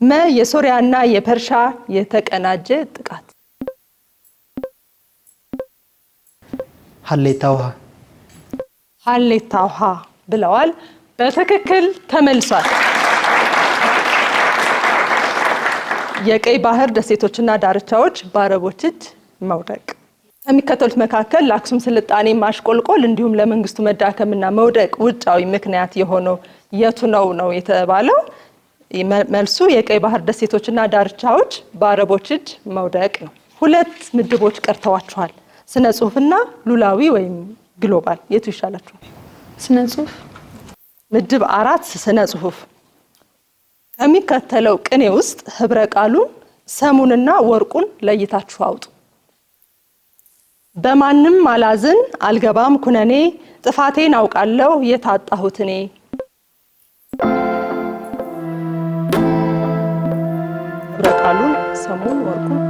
መ የሶሪያና የፐርሻ የተቀናጀ ጥቃት። ሀሌታ ውሃ ብለዋል። በትክክል ተመልሷል። የቀይ ባህር ደሴቶችና ዳርቻዎች በአረቦች እጅ መውደቅ። ከሚከተሉት መካከል ለአክሱም ስልጣኔ ማሽቆልቆል እንዲሁም ለመንግስቱ መዳከምና መውደቅ ውጫዊ ምክንያት የሆነው የቱ ነው የተባለው? መልሱ የቀይ ባህር ደሴቶችና ዳርቻዎች በአረቦች እጅ መውደቅ ነው። 2 ምድቦች ቀርተዋችኋል። ስነ ጽሁፍና ሉላዊ ወይም ግሎባል የቱ ይሻላችኋል? ስነ ጽሁፍ። ምድብ 4 ስነ ጽሁፍ። ከሚከተለው ቅኔ ውስጥ ህብረ ቃሉን ሰሙንና ወርቁን ለይታችሁ አውጡ። በማንም አላዝን አልገባም ኩነኔ ጥፋቴን አውቃለሁ የታጣሁት እኔ። ህብረ ቃሉን ሰሙን ወርቁን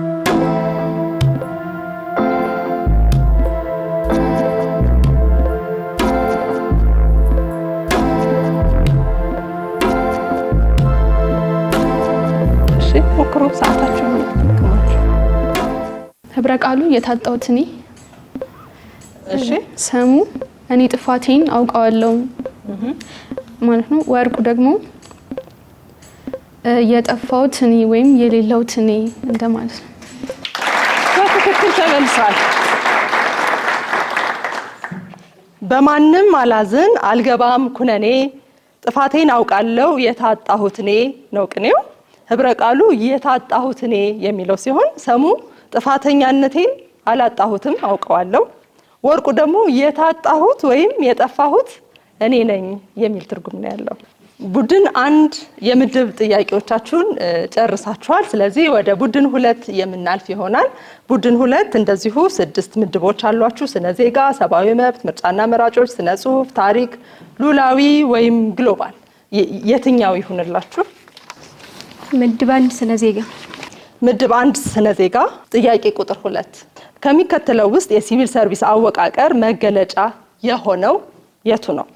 ሞክሩ። ሰዓታችሁ ነው። ህብረ ቃሉ የታጣሁት እኔ። እሺ ሰሙ እኔ ጥፋቴን አውቀዋለሁ ማለት ነው። ወርቁ ደግሞ የጠፋሁት እኔ ወይም የሌለሁት እኔ እንደማለት ነው። በትክክል ተመልሷል። በማንም አላዝን አልገባም ኩነኔ ጥፋቴን አውቃለሁ የታጣሁት እኔ ነው ቅኔው። ህብረ ቃሉ የታጣሁት እኔ የሚለው ሲሆን ሰሙ ጥፋተኛነቴን አላጣሁትም አውቀዋለሁ፣ ወርቁ ደግሞ የታጣሁት ወይም የጠፋሁት እኔ ነኝ የሚል ትርጉም ነው ያለው። ቡድን 1 የምድብ ጥያቄዎቻችሁን ጨርሳችኋል። ስለዚህ ወደ ቡድን 2 የምናልፍ ይሆናል። ቡድን 2 እንደዚሁ 6 ምድቦች አሏችሁ። ስነ ዜጋ፣ ሰብአዊ መብት፣ ምርጫና መራጮች፣ ስነ ጽሁፍ፣ ታሪክ፣ ሉላዊ ወይም ግሎባል የትኛው ይሁንላችሁ? ምድብ 1 ስነ ዜጋ። ምድብ 1 ስነ ዜጋ። ጥያቄ ቁጥር 2 ከሚከተለው ውስጥ የሲቪል ሰርቪስ አወቃቀር መገለጫ የሆነው የቱ ነው?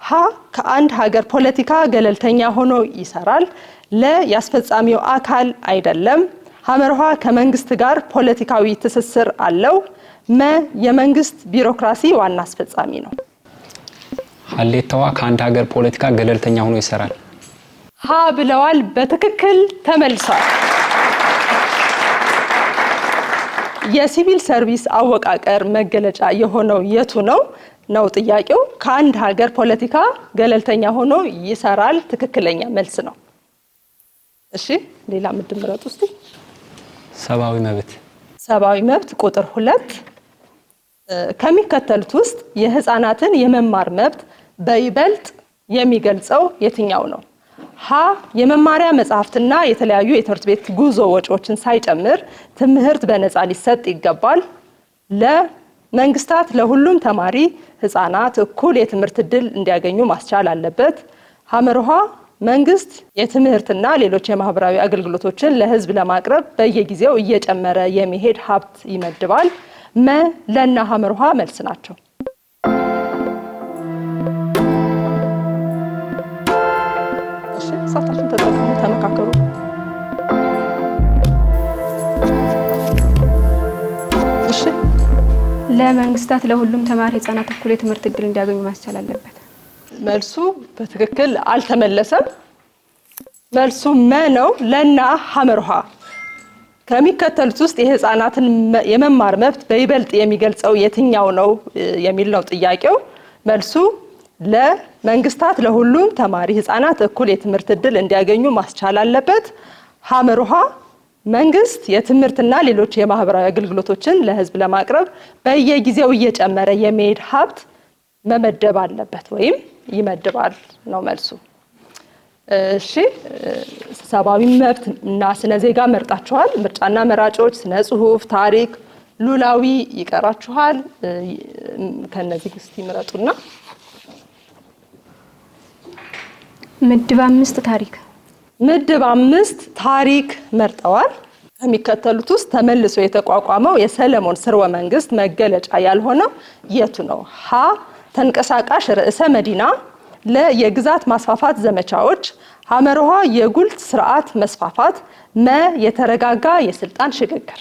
ሀ ከአንድ ሀገር ፖለቲካ ገለልተኛ ሆኖ ይሰራል። ለ ያስፈጻሚው አካል አይደለም። ሐመርሃ ከመንግስት ጋር ፖለቲካዊ ትስስር አለው። መ የመንግስት ቢሮክራሲ ዋና አስፈጻሚ ነው። ሀሌታዋ ከአንድ ሀገር ፖለቲካ ገለልተኛ ሆኖ ይሰራል። ሀ ብለዋል። በትክክል ተመልሷል። የሲቪል ሰርቪስ አወቃቀር መገለጫ የሆነው የቱ ነው ጥያቄው። ከአንድ ሀገር ፖለቲካ ገለልተኛ ሆኖ ይሰራል ትክክለኛ መልስ ነው። እሺ ሌላ ምድብ ምረጡ እስቲ። ሰብአዊ መብት። ሰብአዊ መብት ቁጥር 2 ከሚከተሉት ውስጥ የህፃናትን የመማር መብት በይበልጥ የሚገልጸው የትኛው ነው? ሀ የመማሪያ መጽሐፍትና የተለያዩ የትምህርት ቤት ጉዞ ወጪዎችን ሳይጨምር ትምህርት በነፃ ሊሰጥ ይገባል። ለ መንግስታት ለሁሉም ተማሪ ህፃናት እኩል የትምህርት ዕድል እንዲያገኙ ማስቻል አለበት። ሐመርሃ መንግስት የትምህርትና ሌሎች የማህበራዊ አገልግሎቶችን ለህዝብ ለማቅረብ በየጊዜው እየጨመረ የሚሄድ ሀብት ይመድባል። መ ለና ሐመርሃ መልስ ናቸው። እሺ ሰዓታችሁን ተጠቅሙ፣ ተመካከሩ። እሺ ለመንግስታት ለሁሉም ተማሪ ህጻናት እኩል የትምህርት እድል እንዲያገኙ ማስቻል አለበት። መልሱ በትክክል አልተመለሰም። መልሱ መ ነው። ለና ሐመርሃ ከሚከተሉት ውስጥ የህፃናትን የመማር መብት በይበልጥ የሚገልጸው የትኛው ነው የሚል ነው ጥያቄው። መልሱ ለመንግስታት ለሁሉም ተማሪ ህፃናት እኩል የትምህርት እድል እንዲያገኙ ማስቻል አለበት። ሐመርሃ መንግስት የትምህርትና ሌሎች የማህበራዊ አገልግሎቶችን ለህዝብ ለማቅረብ በየጊዜው እየጨመረ የሚሄድ ሀብት መመደብ አለበት ወይም ይመድባል ነው መልሱ። እሺ ሰብአዊ መብት እና ስነ ዜጋ መርጣችኋል። ምርጫና መራጮች፣ ስነ ጽሁፍ፣ ታሪክ፣ ሉላዊ ይቀራችኋል። ከነዚህ እስቲ ምረጡና ምድብ 5 ታሪክ። ምድብ 5 ታሪክ መርጠዋል። ከሚከተሉት ውስጥ ተመልሶ የተቋቋመው የሰለሞን ስርወ መንግስት መገለጫ ያልሆነው የቱ ነው? ሀ ተንቀሳቃሽ ርዕሰ መዲና፣ ለ የግዛት ማስፋፋት ዘመቻዎች፣ ሐመርሃ የጉልት ስርዓት መስፋፋት፣ መ የተረጋጋ የስልጣን ሽግግር።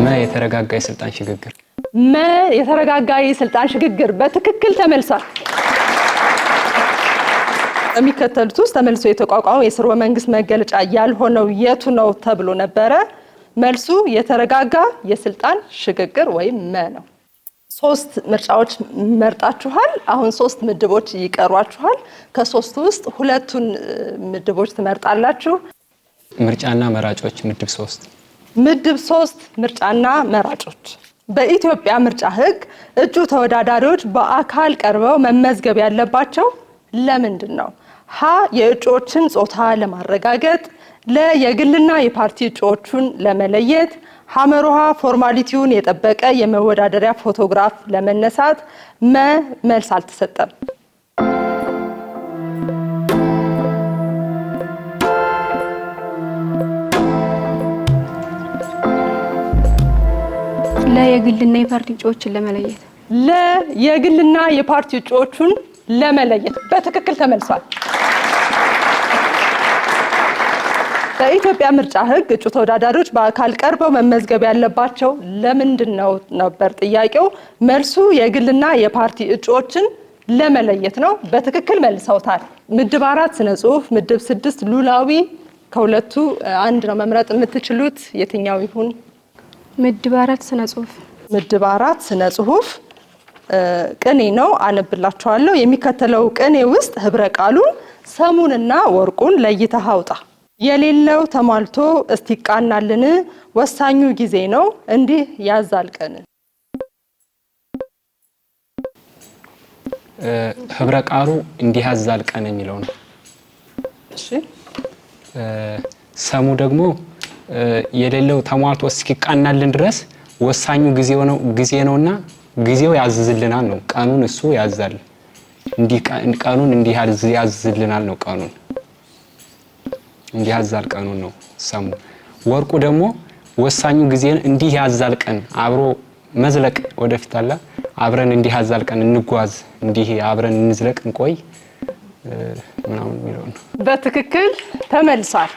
መ የተረጋጋ የስልጣን ሽግግር። መ የተረጋጋ የስልጣን ሽግግር በትክክል ተመልሷል። የሚከተሉት ውስጥ ተመልሶ የተቋቋመው የስርወ መንግስት መገለጫ ያልሆነው የቱ ነው ተብሎ ነበረ። መልሱ የተረጋጋ የስልጣን ሽግግር ወይም መ ነው። 3 ምርጫዎች መርጣችኋል። አሁን 3 ምድቦች ይቀሯችኋል። ከ3 ውስጥ 2ቱን ምድቦች ትመርጣላችሁ። ምርጫና መራጮች ምድብ 3። ምድብ 3 ምርጫና መራጮች። በኢትዮጵያ ምርጫ ህግ እጩ ተወዳዳሪዎች በአካል ቀርበው መመዝገብ ያለባቸው ለምንድን ነው? ሀ የእጩዎችን ጾታ ለማረጋገጥ፣ ለ የግልና የፓርቲ እጩዎቹን ለመለየት፣ ሐመርሃ ፎርማሊቲውን የጠበቀ የመወዳደሪያ ፎቶግራፍ ለመነሳት፣ መ መልስ አልተሰጠም። ለ የግልና የፓርቲ እጩዎችን ለመለየት። ለ የግልና የፓርቲ እጩዎቹን ለመለየት በትክክል ተመልሷል። በኢትዮጵያ ምርጫ ህግ እጩ ተወዳዳሪዎች በአካል ቀርበው መመዝገብ ያለባቸው ለምንድን ነው ነበር ጥያቄው። መልሱ የግልና የፓርቲ እጩዎችን ለመለየት ነው። በትክክል መልሰውታል። ምድብ 4 ስነ ጽሁፍ፣ ምድብ 6 ሉላዊ። ከሁለቱ አንድ ነው መምረጥ የምትችሉት። የትኛው ይሁን? ምድብ 4 ስነ ጽሁፍ። ምድብ 4 ስነ ጽሁፍ ቅኔ ነው። አነብላችኋለሁ። የሚከተለው ቅኔ ውስጥ ህብረ ቃሉን ሰሙንና ወርቁን ለይተህ አውጣ። የሌለው ተሟልቶ እስቲቃናልን ወሳኙ ጊዜ ነው እንዲህ ያዛል ቀን። ህብረ ቃሉ እንዲህ ያዛል ቀን የሚለው ነው። እሺ ሰሙ ደግሞ የሌለው ተሟልቶ እስኪቃናልን ድረስ ወሳኙ ጊዜ ነውና ጊዜው ያዝዝልናል ነው። ቀኑን እሱ ያዛል። ቀኑን እንዲህ ያዝዝልናል ነው። ቀኑን እንዲህ ያዛል ቀኑን ነው ሰሙ። ወርቁ ደግሞ ወሳኙ ጊዜን እንዲህ ያዛል ቀን አብሮ መዝለቅ ወደፊት አለ። አብረን እንዲህ ያዛል ቀን እንጓዝ፣ እንዲህ አብረን እንዝለቅ እንቆይ ምናምን የሚለው ነው። በትክክል ተመልሷል።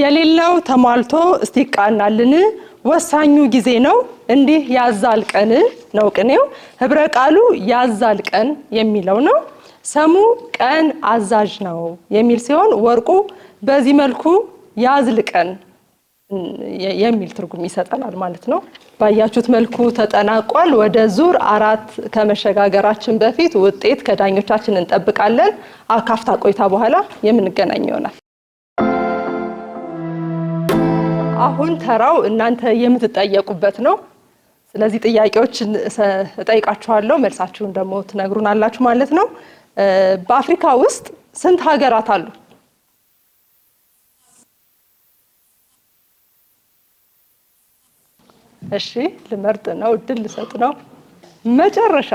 የሌለው ተሟልቶ እስቲቃናልን ወሳኙ ጊዜ ነው እንዲህ ያዛል ቀን ነው ቅኔው። ህብረ ቃሉ ያዛል ቀን የሚለው ነው። ሰሙ ቀን አዛዥ ነው የሚል ሲሆን ወርቁ በዚህ መልኩ ያዝልቀን የሚል ትርጉም ይሰጠናል ማለት ነው። ባያችሁት መልኩ ተጠናቋል። ወደ ዙር 4 ከመሸጋገራችን በፊት ውጤት ከዳኞቻችን እንጠብቃለን። ካፍታ ቆይታ በኋላ የምንገናኝ ይሆናል። አሁን ተራው እናንተ የምትጠየቁበት ነው። ስለዚህ ጥያቄዎችን እጠይቃችኋለሁ፣ መልሳችሁን ደግሞ ትነግሩናላችሁ ማለት ነው። በአፍሪካ ውስጥ ስንት ሀገራት አሉ? እሺ ልመርጥ ነው፣ እድል ልሰጥ ነው። መጨረሻ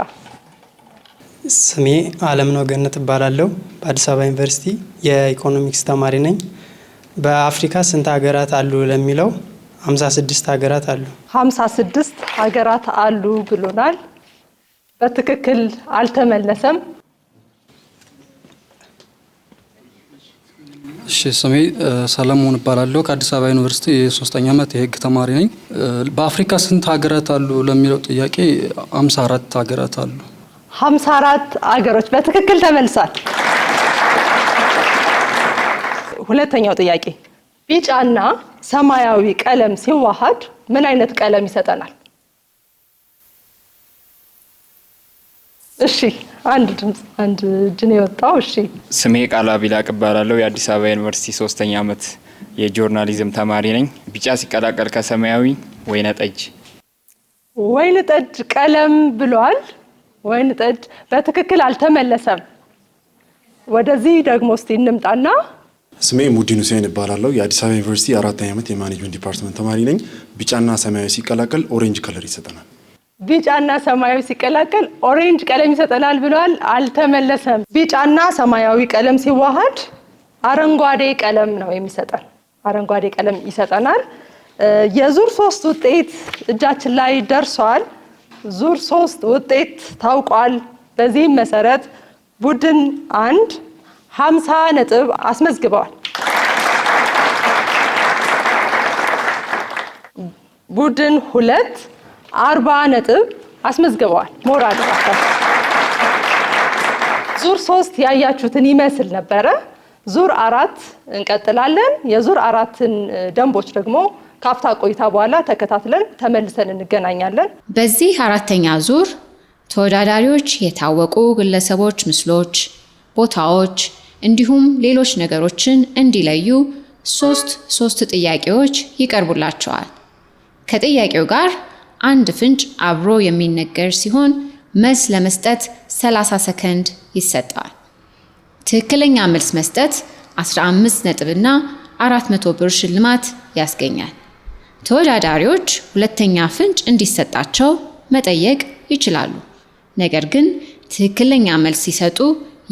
ስሜ አለምነው ገነት እባላለሁ። በአዲስ አበባ ዩኒቨርሲቲ የኢኮኖሚክስ ተማሪ ነኝ። በአፍሪካ ስንት ሀገራት አሉ ለሚለው 56 ሀገራት አሉ። 56 ሀገራት አሉ ብሎናል። በትክክል አልተመለሰም። እሺ ስሜ ሰለሞን እባላለሁ ከአዲስ አበባ ዩኒቨርሲቲ የ3ኛ ዓመት የህግ ተማሪ ነኝ። በአፍሪካ ስንት ሀገራት አሉ ለሚለው ጥያቄ 54 ሀገራት አሉ። 54 ሀገሮች በትክክል ተመልሷል። ሁለተኛው ጥያቄ ቢጫና ሰማያዊ ቀለም ሲዋሃድ ምን አይነት ቀለም ይሰጠናል? እሺ አንድ እጅን የወጣው። እሺ ስሜ ቃላ ቢላቅ እባላለሁ የአዲስ አበባ ዩኒቨርሲቲ 3ኛ ዓመት የጆርናሊዝም ተማሪ ነኝ። ቢጫ ሲቀላቀል ከሰማያዊ ወይነ ጠጅ። ወይን ጠጅ ቀለም ብሏል። ወይን ጠጅ በትክክል አልተመለሰም። ወደዚህ ደግሞ እስቲ እንምጣና ስሜ ሙዲን ሁሴን እባላለሁ የአዲስ አበባ ዩኒቨርሲቲ 4ኛ ዓመት የማኔጅመንት ዲፓርትመንት ተማሪ ነኝ። ቢጫና ሰማያዊ ሲቀላቀል ኦሬንጅ ከለር ይሰጠናል። ቢጫና ሰማያዊ ሲቀላቀል ኦሬንጅ ቀለም ይሰጠናል ብሏል። አልተመለሰም። ቢጫና ሰማያዊ ቀለም ሲዋሃድ አረንጓዴ ቀለም ነው የሚሰጠን። አረንጓዴ ቀለም ይሰጠናል። የዙር 3 ውጤት እጃችን ላይ ደርሷል። ዙር 3 ውጤት ታውቋል። በዚህም መሰረት ቡድን 1 50 ነጥብ አስመዝግበዋል። ቡድን 2 40 ነጥብ አስመዝግበዋል። ሞራል ዙር 3 ያያችሁትን ይመስል ነበረ። ዙር 4 እንቀጥላለን። የዙር 4ን ደንቦች ደግሞ ካፍታ ቆይታ በኋላ ተከታትለን ተመልሰን እንገናኛለን። በዚህ 4ኛ ዙር ተወዳዳሪዎች የታወቁ ግለሰቦች ምስሎች፣ ቦታዎች እንዲሁም ሌሎች ነገሮችን እንዲለዩ 3 ጥያቄዎች ይቀርቡላቸዋል። ከጥያቄው ጋር አንድ ፍንጭ አብሮ የሚነገር ሲሆን መልስ ለመስጠት 30 ሰከንድ ይሰጣል። ትክክለኛ መልስ መስጠት 15 ነጥብና 400 ብር ሽልማት ያስገኛል። ተወዳዳሪዎች ሁለተኛ ፍንጭ እንዲሰጣቸው መጠየቅ ይችላሉ። ነገር ግን ትክክለኛ መልስ ሲሰጡ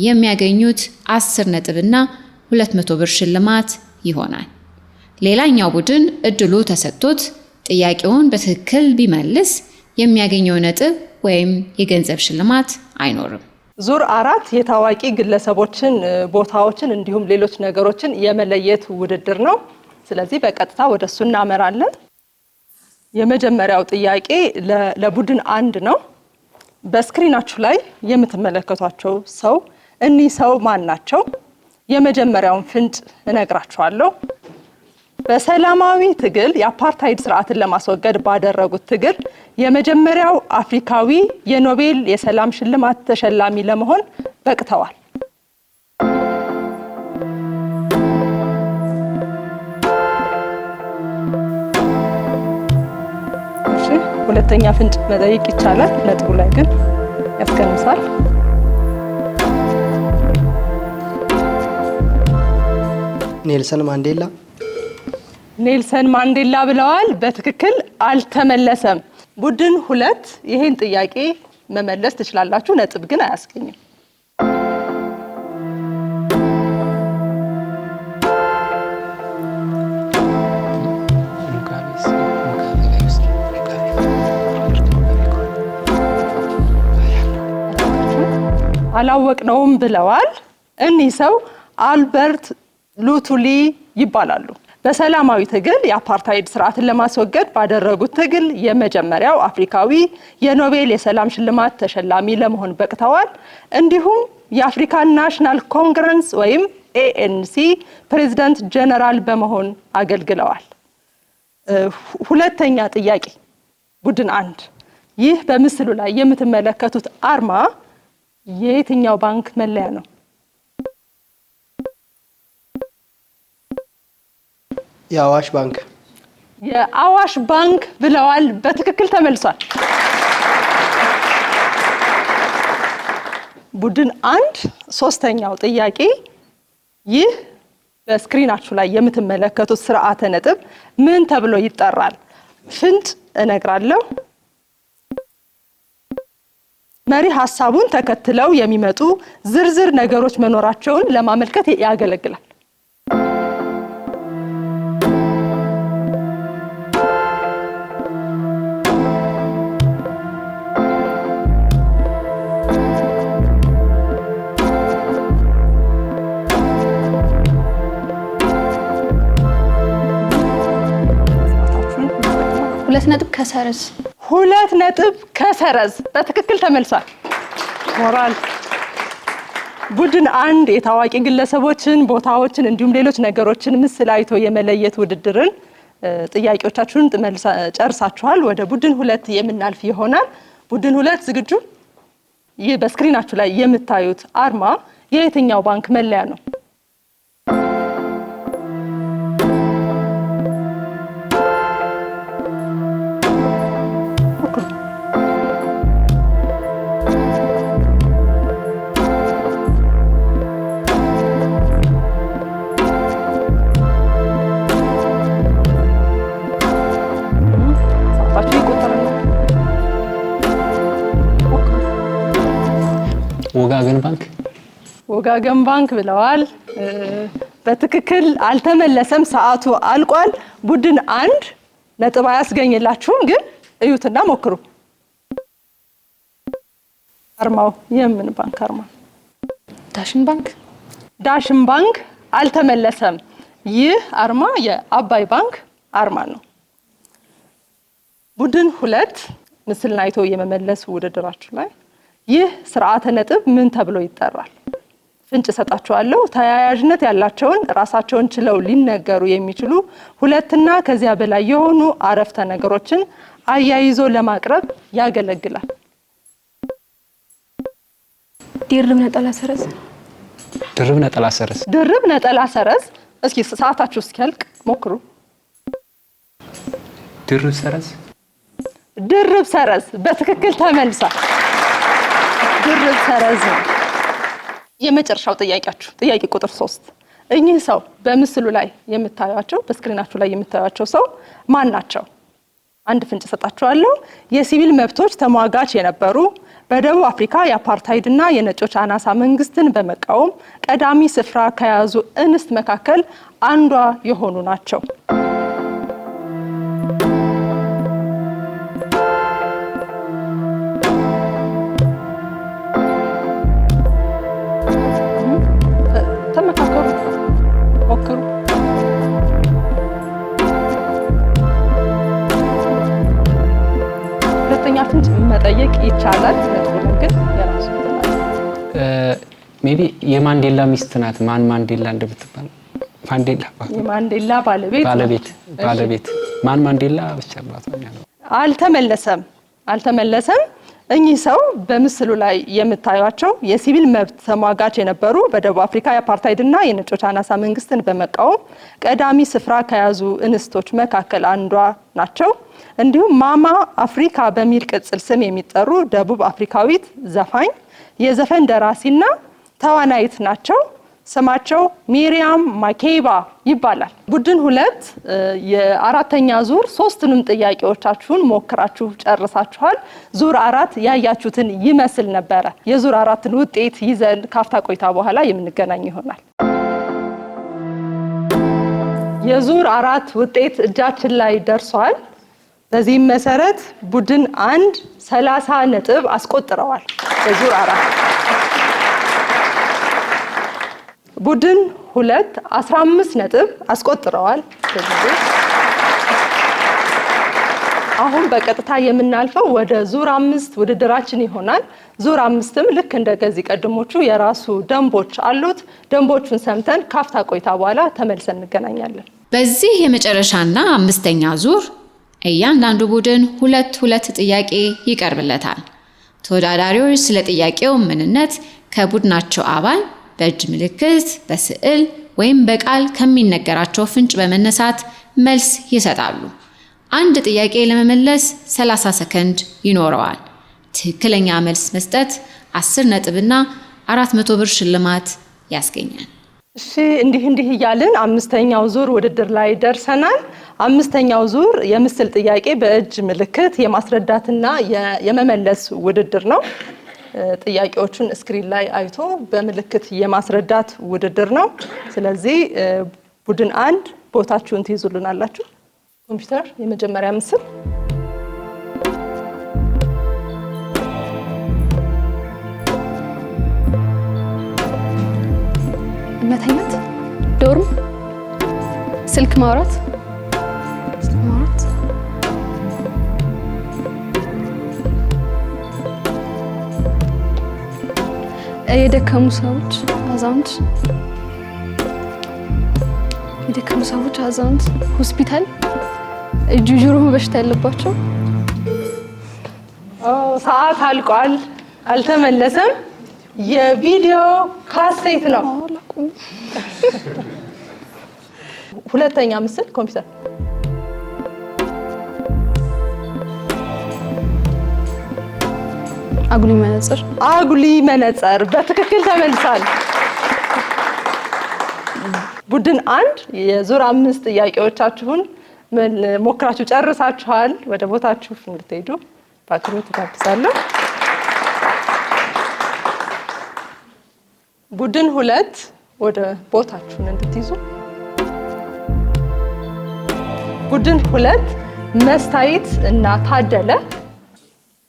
የሚያገኙት 10 ነጥብና 200 ብር ሽልማት ይሆናል። ሌላኛው ቡድን እድሉ ተሰጥቶት ጥያቄውን በትክክል ቢመልስ የሚያገኘው ነጥብ ወይም የገንዘብ ሽልማት አይኖርም። ዙር 4 የታዋቂ ግለሰቦችን ቦታዎችን እንዲሁም ሌሎች ነገሮችን የመለየት ውድድር ነው። ስለዚህ በቀጥታ ወደሱ እናመራለን። የመጀመሪያው ጥያቄ ለቡድን 1 ነው። በስክሪናችሁ ላይ የምትመለከቷቸው ሰው እኒህ ሰው ማን ናቸው? የመጀመሪያውን ፍንጭ እነግራችኋለሁ። በሰላማዊ ትግል የአፓርታይድ ስርዓትን ለማስወገድ ባደረጉት ትግል የመጀመሪያው አፍሪካዊ የኖቤል የሰላም ሽልማት ተሸላሚ ለመሆን በቅተዋል። ሁለተኛ ፍንጭ መጠየቅ ይቻላል። ነጥቡ ላይ ግን ያስቀንሳል። ኔልሰን ማንዴላ። ኔልሰን ማንዴላ ብለዋል። በትክክል አልተመለሰም። ቡድን 2 ይሄን ጥያቄ መመለስ ትችላላችሁ፣ ነጥብ ግን አያስገኝም። አላወቅነውም ብለዋል። እኒህ ሰው አልበርት ሉቱሊ ይባላሉ። በሰላማዊ ትግል የአፓርታይድ ስርዓትን ለማስወገድ ባደረጉት ትግል የመጀመሪያው አፍሪካዊ የኖቤል የሰላም ሽልማት ተሸላሚ ለመሆን በቅተዋል። እንዲሁም የአፍሪካን ናሽናል ኮንግረስ ወይም ANC ፕሬዝዳንት ጀነራል በመሆን አገልግለዋል። ሁለተኛ ጥያቄ ቡድን 1 ይህ በምስሉ ላይ የምትመለከቱት አርማ የየትኛው ባንክ መለያ ነው? የአዋሽ ባንክ። የአዋሽ ባንክ ብለዋል። በትክክል ተመልሷል። ቡድን 1 ሶስተኛው ጥያቄ ይህ በስክሪናችሁ ላይ የምትመለከቱት ስርዓተ ነጥብ ምን ተብሎ ይጠራል? ፍንጭ እነግራለሁ። መሪ ሐሳቡን ተከትለው የሚመጡ ዝርዝር ነገሮች መኖራቸውን ለማመልከት ያገለግላል። 2 ነጥብ ከሰረዝ 2 ነጥብ ከሰረዝ በትክክል ተመልሷል። ሞራል ቡድን 1 የታዋቂ ግለሰቦችን፣ ቦታዎችን እንዲሁም ሌሎች ነገሮችን ምስል አይቶ የመለየት ውድድርን ጥያቄዎቻችሁን ጨርሳችኋል። ወደ ቡድን 2 የምናልፍ ይሆናል። ቡድን 2 ዝግጁ? ይህ በስክሪናችሁ ላይ የምታዩት አርማ የየትኛው ባንክ መለያ ነው? ወጋገን ባንክ ብለዋል። በትክክል አልተመለሰም፣ ሰዓቱ አልቋል። ቡድን 1 ነጥብ አያስገኝላችሁም፣ ግን እዩትና ሞክሩ። አርማው የምን ባንክ አርማ? ዳሽን ባንክ። ዳሽን ባንክ አልተመለሰም። ይህ አርማ የአባይ ባንክ አርማ ነው። ቡድን 2 ምስልን አይቶ የመመለስ ውድድራችሁ ላይ ይህ ስርዓተ ነጥብ ምን ተብሎ ይጠራል? ፍንጭ ሰጣችኋለሁ። ተያያዥነት ያላቸውን ራሳቸውን ችለው ሊነገሩ የሚችሉ 2 እና ከዚያ በላይ የሆኑ አረፍተ ነገሮችን አያይዞ ለማቅረብ ያገለግላል። ድርብ ነጠላ ሰረዝ። ድርብ ነጠላ ሰረዝ። ድርብ ነጠላ ሰረዝ። እስኪ ሰዓታችሁ እስኪያልቅ ሞክሩ። ድርብ ሰረዝ። ድርብ ሰረዝ በትክክል ተመልሷል። ድርብ ሰረዝ ነው። የመጨረሻው ጥያቄያችሁ ጥያቄ ቁጥር 3 እኚህ ሰው በምስሉ ላይ የምታዩቸው በስክሪናችሁ ላይ የምታዩቸው ሰው ማን ናቸው? አንድ ፍንጭ ሰጣችኋለሁ። የሲቪል መብቶች ተሟጋች የነበሩ በደቡብ አፍሪካ የአፓርታይድና የነጮች አናሳ መንግስትን በመቃወም ቀዳሚ ስፍራ ከያዙ እንስት መካከል አንዷ የሆኑ ናቸው። ፍንጭ መጠየቅ ይቻላል። ነጥቡን ግን የራሱ ሜቢ የማንዴላ ሚስት ናት። ማን ማንዴላ እንደምትባል ማንዴላ የማንዴላ ባለቤት ማን ማንዴላ ብቻ ነው። አልተመለሰም። እኚህ ሰው በምስሉ ላይ የምታዩቸው የሲቪል መብት ተሟጋች የነበሩ በደቡብ አፍሪካ የአፓርታይድና የነጮች አናሳ መንግስትን በመቃወም ቀዳሚ ስፍራ ከያዙ እንስቶች መካከል አንዷ ናቸው። እንዲሁም ማማ አፍሪካ በሚል ቅጽል ስም የሚጠሩ ደቡብ አፍሪካዊት ዘፋኝ፣ የዘፈን ደራሲና ተዋናይት ናቸው። ስማቸው ሚሪያም ማኬባ ይባላል። ቡድን 2 የአራተኛ ዙር 3ቱንም ጥያቄዎቻችሁን ሞክራችሁ ጨርሳችኋል። ዙር 4 ያያችሁትን ይመስል ነበረ። የዙር 4ን ውጤት ይዘን ካፍታ ቆይታ በኋላ የምንገናኝ ይሆናል። የዙር 4 ውጤት እጃችን ላይ ደርሷል። በዚህም መሰረት ቡድን 1 30 ነጥብ አስቆጥረዋል። በዙር 4 ቡድን 2 15 ነጥብ አስቆጥረዋል። አሁን በቀጥታ የምናልፈው ወደ ዙር 5 ውድድራችን ይሆናል። ዙር 5ም ልክ እንደ ከዚህ ቀደሞቹ የራሱ ደንቦች አሉት። ደንቦቹን ሰምተን ካፍታ ቆይታ በኋላ ተመልሰን እንገናኛለን። በዚህ የመጨረሻና 5ኛ ዙር እያንዳንዱ ቡድን 2 ጥያቄ ይቀርብለታል። ተወዳዳሪዎች ስለ ጥያቄው ምንነት ከቡድናቸው አባል በእጅ ምልክት፣ በስዕል ወይም በቃል ከሚነገራቸው ፍንጭ በመነሳት መልስ ይሰጣሉ። አንድ ጥያቄ ለመመለስ 30 ሰከንድ ይኖረዋል። ትክክለኛ መልስ መስጠት 10 ነጥብና 400 ብር ሽልማት ያስገኛል። እሺ እንዲህ እያልን 5ኛው ዙር ውድድር ላይ ደርሰናል። 5ኛው ዙር የምስል ጥያቄ በእጅ ምልክት የማስረዳትና የመመለስ ውድድር ነው። ጥያቄዎቹን ስክሪን ላይ አይቶ በምልክት የማስረዳት ውድድር ነው። ስለዚህ ቡድን 1 ቦታችሁን ትይዙልናላችሁ። ኮምፒውተር የመጀመሪያ ምስል መተኛት፣ ዶርም፣ ስልክ ማውራት የደከሙ ሰዎች፣ አዛውንት፣ የደከሙ ሰዎች፣ አዛውንት፣ ሆስፒታል፣ ጆሮ በሽታ ያለባቸው። ሰዓት አልቋል፣ አልተመለሰም። የቪዲዮ ካሴት ነው። ሁለተኛ ምስል ኮምፒውተር። አጉሊ መነጽር። አጉሊ መነጽር በትክክል ተመልሳል። ቡድን 1 የዙር 5 ጥያቄዎቻችሁን ሞክራችሁ ጨርሳችኋል። ወደ ቦታችሁ እንድትሄዱ በአክብሮት ተጋብዛለሁ። ቡድን 2 ወደ ቦታችሁን እንድትይዙ። ቡድን 2 መስታይት እና ታደለ።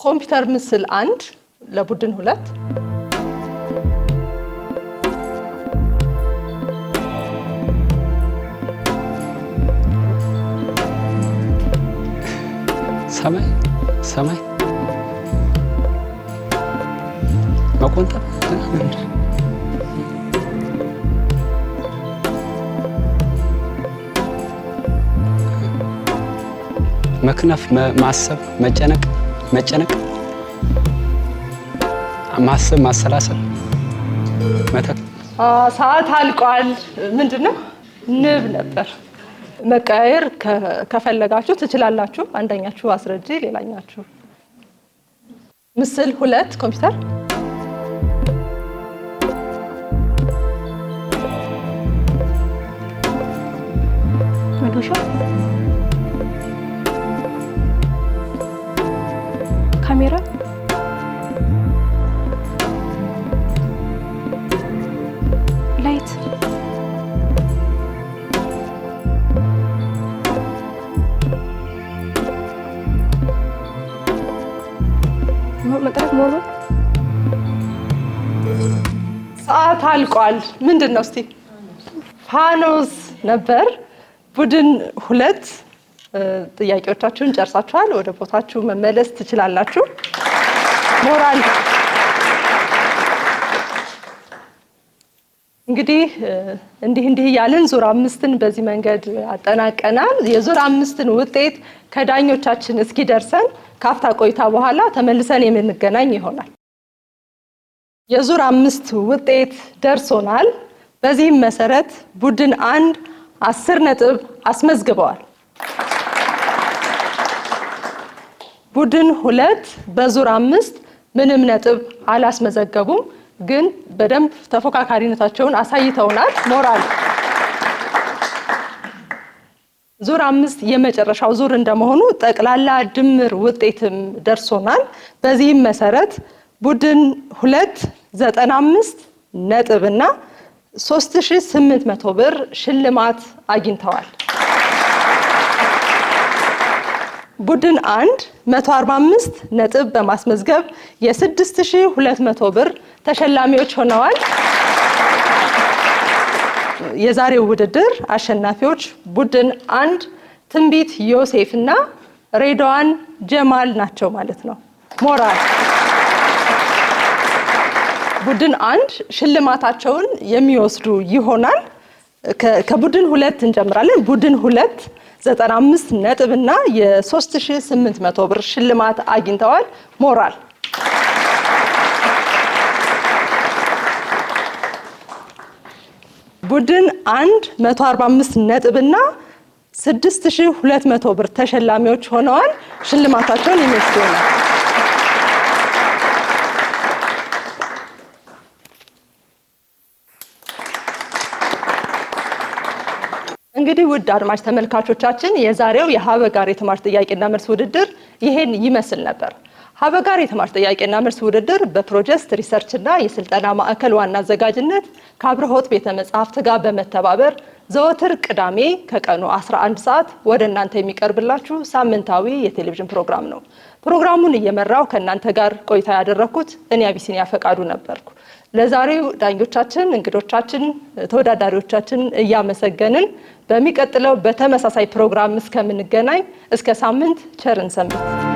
ኮምፒውተር ምስል 1 ለቡድን 2። ሰማይ ሰማይ መቆንጠጥ መክነፍ ማሰብ መጨነቅ ማሰብ ማሰላሰል መተክ ሰዓት አልቋል። ምንድነው? ንብ ነበር። መቀያየር ከፈለጋችሁ ትችላላችሁ። አንደኛችሁ አስረጂ፣ ሌላኛችሁ። ምስል 2 ኮምፒውተር። መዶሻ፣ ካሜራ፣ ላይት፣ መጥራት፣ ሞሉ። ሰዓት አልቋል። ምንድን ነው? እስቲ ፋኖስ ነበር። ቡድን 2 ጥያቄዎቻችሁን ጨርሳችኋል። ወደ ቦታችሁ መመለስ ትችላላችሁ። ሞራል። እንግዲህ እንዲህ እያልን ዙር 5ን በዚህ መንገድ አጠናቀናል። የዙር 5ን ውጤት ከዳኞቻችን እስኪደርሰን ካፍታ ቆይታ በኋላ ተመልሰን የምንገናኝ ይሆናል። የዙር 5 ውጤት ደርሶናል። በዚህም መሰረት ቡድን 1 10 ነጥብ አስመዝግበዋል። ቡድን 2 በዙር 5 ምንም ነጥብ አላስመዘገቡም፣ ግን በደንብ ተፎካካሪነታቸውን አሳይተውናል። ሞራል። ዙር 5 የመጨረሻው ዙር እንደመሆኑ ጠቅላላ ድምር ውጤትም ደርሶናል። በዚህም መሰረት ቡድን 2 95 ነጥብና 3800 ብር ሽልማት አግኝተዋል። ቡድን 1 145 ነጥብ በማስመዝገብ የ6200 ብር ተሸላሚዎች ሆነዋል። የዛሬው ውድድር አሸናፊዎች ቡድን 1 ትንቢት ዮሴፍ እና ሬድዋን ጀማል ናቸው ማለት ነው። ሞራል። ቡድን 1 ሽልማታቸውን የሚወስዱ ይሆናል። ከቡድን 2 እንጀምራለን። ቡድን 2 95 ነጥብ እና የ3800 ብር ሽልማት አግኝተዋል። ሞራል። ቡድን 1 145 ነጥብ እና 6200 ብር ተሸላሚዎች ሆነዋል። ሽልማታቸውን የሚወስዱ ይሆናል። እንግዲህ ውድ አድማጭ ተመልካቾቻችን የዛሬው የሀበጋር የተማሪዎች ጥያቄና መልስ ውድድር ይሄን ይመስል ነበር። ሀበጋር የተማሪዎች ጥያቄና መልስ ውድድር በፕሮጀክት ሪሰርች እና የስልጠና ማዕከል ዋና አዘጋጅነት ከአብርሆት ቤተ መጻሕፍት ጋር በመተባበር ዘወትር ቅዳሜ ከቀኑ 11 ሰዓት ወደ እናንተ የሚቀርብላችሁ ሳምንታዊ የቴሌቪዥን ፕሮግራም ነው። ፕሮግራሙን እየመራው ከእናንተ ጋር ቆይታ ያደረኩት እኔ አቢሲኒያ ፈቃዱ ነበርኩ። ለዛሬው ዳኞቻችን፣ እንግዶቻችን፣ ተወዳዳሪዎቻችን እያመሰገንን በሚቀጥለው በተመሳሳይ ፕሮግራም እስከምንገናኝ እስከ ሳምንት ቸርን ሰንብት።